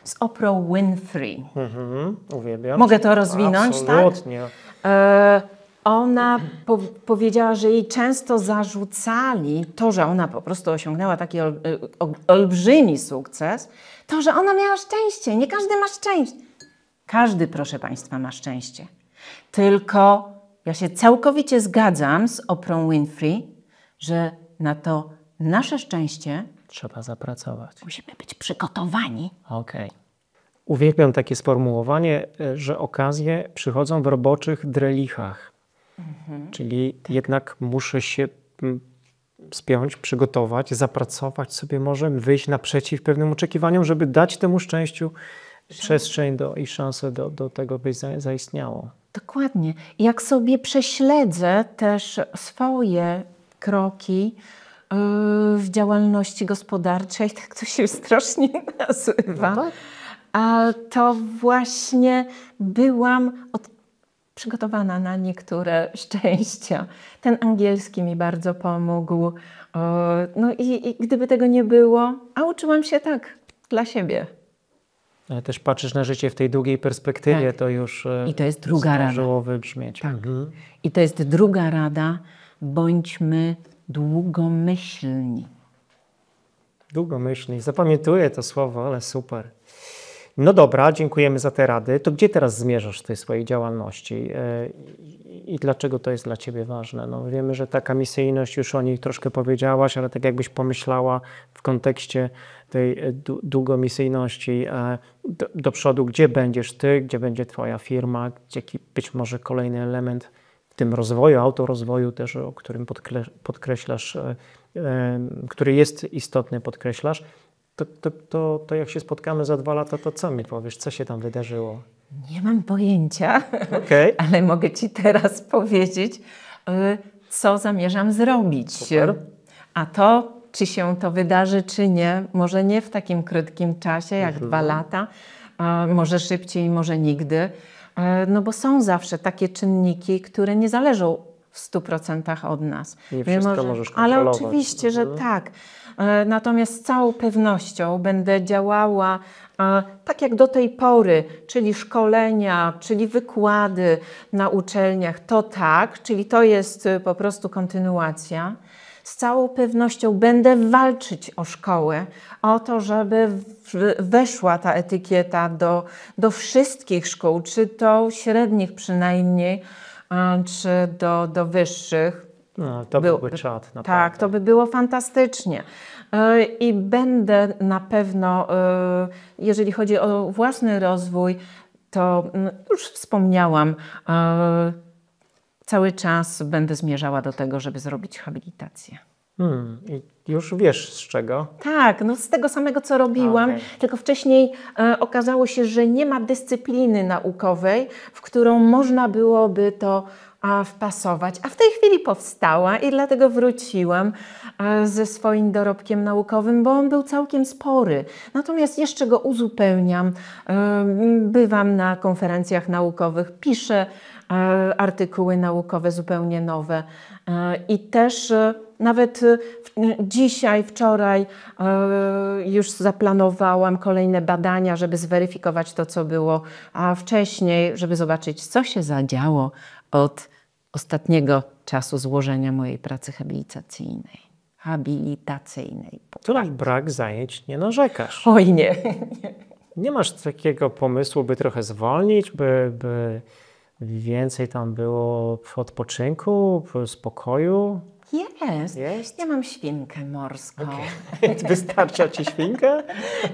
z Oprah Winfrey. Uwielbiam. Mogę to rozwinąć, tak? Absolutnie. Ona powiedziała, że jej często zarzucali to, że ona po prostu osiągnęła taki olbrzymi sukces, to, że ona miała szczęście. Nie każdy ma szczęście. Każdy, proszę Państwa, ma szczęście. Tylko ja się całkowicie zgadzam z Oprah Winfrey, że na to nasze szczęście Trzeba zapracować. musimy być przygotowani. Okej. Uwielbiam takie sformułowanie, że okazje przychodzą w roboczych drelichach. Czyli jednak muszę się spiąć, przygotować, zapracować sobie może, wyjść naprzeciw pewnym oczekiwaniom, żeby dać temu szczęściu przestrzeń i szansę do tego, by zaistniało. Dokładnie. Jak sobie prześledzę też swoje kroki w działalności gospodarczej, tak to się strasznie nazywa, a to właśnie byłam przygotowana na niektóre szczęścia. Ten angielski mi bardzo pomógł. No i gdyby tego nie było, a uczyłam się tak dla siebie. Ale też patrzysz na życie w tej długiej perspektywie, Tak. to już I to jest druga rada. zdążyło wybrzmieć. Tak. I to jest druga rada. Bądźmy długomyślni. Długomyślnie. Zapamiętuję to słowo, ale super. No dobra, dziękujemy za te rady. To gdzie teraz zmierzasz w tej swojej działalności i dlaczego to jest dla Ciebie ważne? No wiemy, że taka misyjność, już o niej troszkę powiedziałaś, ale tak jakbyś pomyślała w kontekście tej długomisyjności do przodu, gdzie będziesz Ty, gdzie będzie Twoja firma, jaki być może kolejny element w tym rozwoju, autorozwoju też, o którym podkreślasz, który jest istotny, podkreślasz. To jak się spotkamy za 2 lata, to co mi powiesz? Co się tam wydarzyło? Nie mam pojęcia, Okej. ale mogę Ci teraz powiedzieć, co zamierzam zrobić. Super. A to, czy się to wydarzy, czy nie, może nie w takim krótkim czasie, jak 2 lata, może szybciej, może nigdy, no bo są zawsze takie czynniki, które nie zależą w 100% od nas. Nie wszystko możesz ale kontrolować. oczywiście, że tak. Natomiast z całą pewnością będę działała tak jak do tej pory, czyli szkolenia, czyli wykłady na uczelniach, to tak, czyli to jest po prostu kontynuacja. Z całą pewnością będę walczyć o szkołę, o to, żeby weszła ta etykieta do wszystkich szkół, czy to średnich przynajmniej, czy do wyższych. No, to byłby czad. Naprawdę. Tak, to by było fantastycznie. I będę na pewno, jeżeli chodzi o własny rozwój, to już wspomniałam, cały czas będę zmierzała do tego, żeby zrobić habilitację. I już wiesz z czego? Tak, no z tego samego, co robiłam, Okej. tylko wcześniej okazało się, że nie ma dyscypliny naukowej, w którą można byłoby to wpasować. A w tej chwili powstała i dlatego wróciłam ze swoim dorobkiem naukowym, bo on był całkiem spory. Natomiast jeszcze go uzupełniam. Bywam na konferencjach naukowych, piszę artykuły naukowe zupełnie nowe i też nawet dzisiaj, wczoraj już zaplanowałam kolejne badania, żeby zweryfikować to, co było wcześniej, żeby zobaczyć, co się zadziało od ostatniego czasu złożenia mojej pracy habilitacyjnej. Tu na brak zajęć nie narzekasz. Oj nie. Nie masz takiego pomysłu, by trochę zwolnić, by więcej tam było odpoczynku, spokoju? Jest. Ja mam świnkę morską, Wystarcza ci świnka?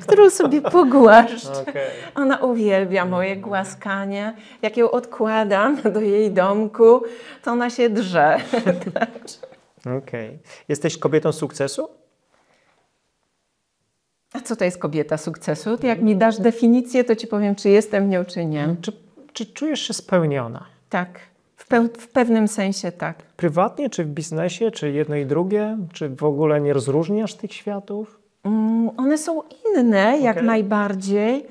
którą sobie pogłaszczę. Okay. Ona uwielbia moje głaskanie. Jak ją odkładam do jej domku, to ona się drze. Okej. Jesteś kobietą sukcesu? A co to jest kobieta sukcesu? Ty jak mi dasz definicję, to ci powiem, czy jestem nią, czy nie. Czy czujesz się spełniona? Tak. W pewnym sensie tak. Prywatnie, czy w biznesie, czy jedno i drugie? Czy w ogóle nie rozróżniasz tych światów? One są inne jak najbardziej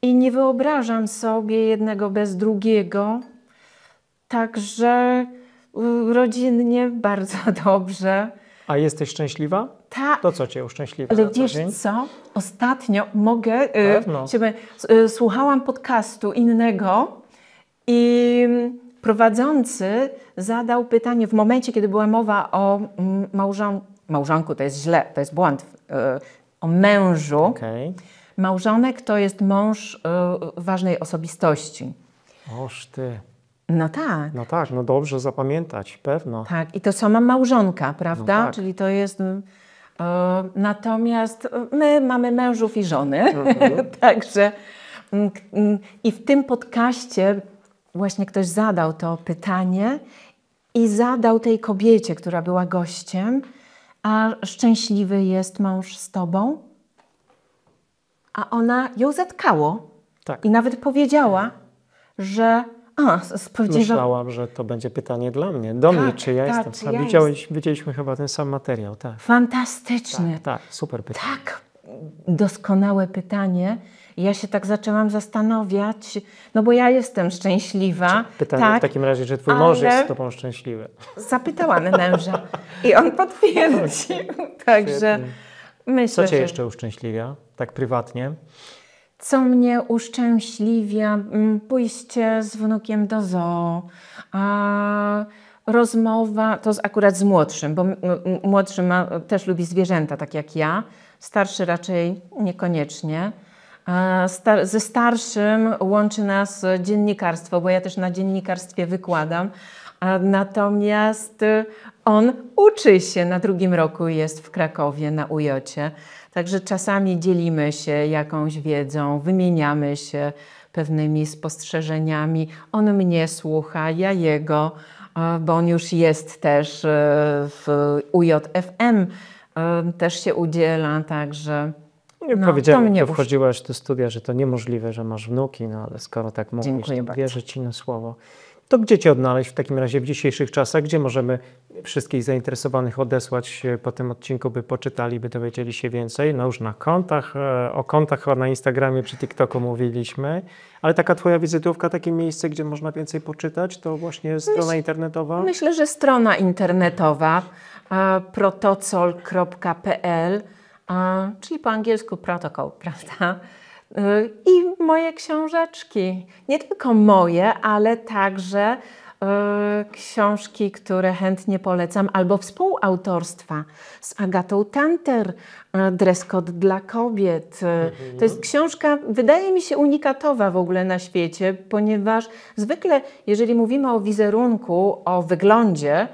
i nie wyobrażam sobie jednego bez drugiego. Także rodzinnie bardzo dobrze. A jesteś szczęśliwa? Tak. To co cię uszczęśliwia? Ale na co wiesz dzień? co? Ostatnio mogę... Pewno. Słuchałam podcastu innego i prowadzący zadał pytanie w momencie, kiedy była mowa o małżonku, to jest źle, to jest błąd, o mężu. Okej. Małżonek to jest mąż ważnej osobistości. Oż ty. No tak. No tak, no dobrze zapamiętać, pewno. Tak, i to sama małżonka, prawda? No tak. Czyli to jest... natomiast my mamy mężów i żony, także i w tym podcaście właśnie ktoś zadał to pytanie i zadał tej kobiecie, która była gościem, a szczęśliwy jest mąż z tobą? A ona ją zatkało Tak. i nawet powiedziała, że Myślałam, że to będzie pytanie dla mnie. Do mnie, czy ja tak, jestem czy sam. ja Widzieliśmy chyba ten sam materiał, tak. fantastyczny. Tak, super pytanie. Tak, doskonałe pytanie. Ja się tak zaczęłam zastanawiać, no bo ja jestem szczęśliwa. Pytanie tak, w takim razie, czy twój mąż ale jest z tobą szczęśliwy? Zapytałam męża i on potwierdził. Także myślę, Co cię że jeszcze uszczęśliwia, tak prywatnie? co mnie uszczęśliwia, pójście z wnukiem do zoo, a rozmowa, to akurat z młodszym, bo młodszy też lubi zwierzęta, tak jak ja, starszy raczej niekoniecznie. Ze starszym łączy nas dziennikarstwo, bo ja też na dziennikarstwie wykładam, natomiast on uczy się, na 2. roku jest w Krakowie na UJ-cie, także czasami dzielimy się jakąś wiedzą, wymieniamy się pewnymi spostrzeżeniami. On mnie słucha, ja jego, bo on już jest też w UJ-FM, też się udziela, także... Powiedziałem, jak wchodziłaś do studia, że to niemożliwe, że masz wnuki, no ale skoro tak mówisz, Dziękuję to bardzo. wierzę ci na słowo. To gdzie cię odnaleźć w takim razie w dzisiejszych czasach? Gdzie możemy wszystkich zainteresowanych odesłać po tym odcinku, by poczytali, by dowiedzieli się więcej? No już na kontach, o kontach na Instagramie czy TikToku mówiliśmy, ale taka twoja wizytówka, takie miejsce, gdzie można więcej poczytać, to właśnie strona internetowa? Myślę, że strona internetowa protocol.pl, czyli po angielsku protocol, prawda? I moje książeczki. Nie tylko moje, ale także książki, które chętnie polecam, albo współautorstwa z Agatą Tanter, Dress Code dla kobiet. To jest książka, wydaje mi się, unikatowa w ogóle na świecie, ponieważ zwykle, jeżeli mówimy o wizerunku, o wyglądzie,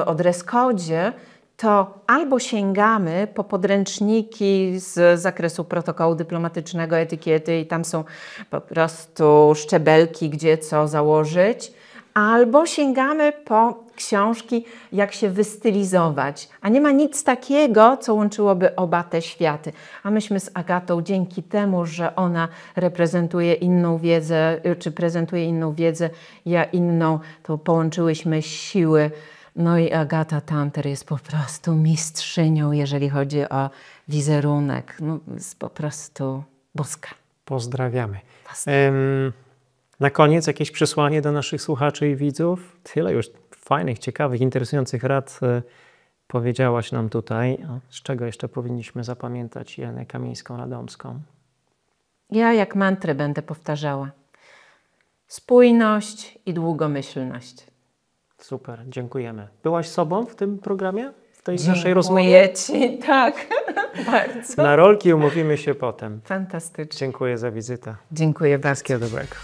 o dress codzie, to albo sięgamy po podręczniki z zakresu protokołu dyplomatycznego, etykiety i tam są po prostu szczebelki, gdzie co założyć, albo sięgamy po książki, jak się wystylizować. A nie ma nic takiego, co łączyłoby oba te światy. A myśmy z Agatą dzięki temu, że ona reprezentuje inną wiedzę, czy prezentuje inną wiedzę, ja inną, to połączyłyśmy siły. No i Agata Tanter jest po prostu mistrzynią, jeżeli chodzi o wizerunek. No, jest po prostu boska. Pozdrawiamy. Na koniec jakieś przesłanie do naszych słuchaczy i widzów? Tyle już fajnych, ciekawych, interesujących rad powiedziałaś nam tutaj. Z czego jeszcze powinniśmy zapamiętać Jelenę Kamińską-Radomską? Ja jak mantrę będę powtarzała. Spójność i długomyślność. Super, dziękujemy. Byłaś sobą w tym programie? W tej naszej rozmowie? Dziękuję Ci, tak, bardzo. Na rolki umówimy się potem. Fantastycznie. Dziękuję za wizytę. Dziękuję bardzo. Wszystkiego dobrego.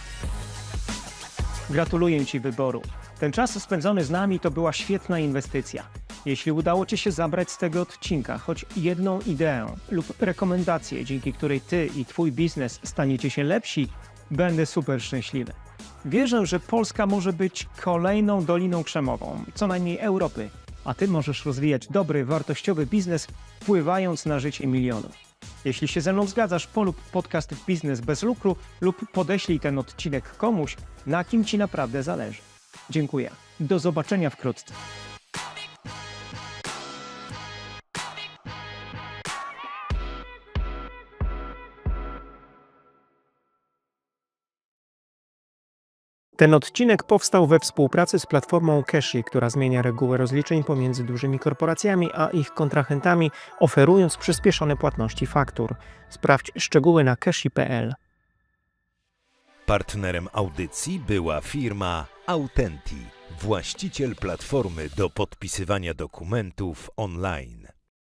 Gratuluję Ci wyboru. Ten czas spędzony z nami to była świetna inwestycja. Jeśli udało Ci się zabrać z tego odcinka choć jedną ideę lub rekomendację, dzięki której Ty i Twój biznes staniecie się lepsi, będę super szczęśliwy. Wierzę, że Polska może być kolejną Doliną Krzemową, co najmniej Europy, a Ty możesz rozwijać dobry, wartościowy biznes, wpływając na życie milionów. Jeśli się ze mną zgadzasz, polub podcast Biznes bez lukru lub podeślij ten odcinek komuś, na kim Ci naprawdę zależy. Dziękuję. Do zobaczenia wkrótce. Ten odcinek powstał we współpracy z platformą Cashy, która zmienia reguły rozliczeń pomiędzy dużymi korporacjami a ich kontrahentami, oferując przyspieszone płatności faktur. Sprawdź szczegóły na cashy.pl. Partnerem audycji była firma Autenti, właściciel platformy do podpisywania dokumentów online.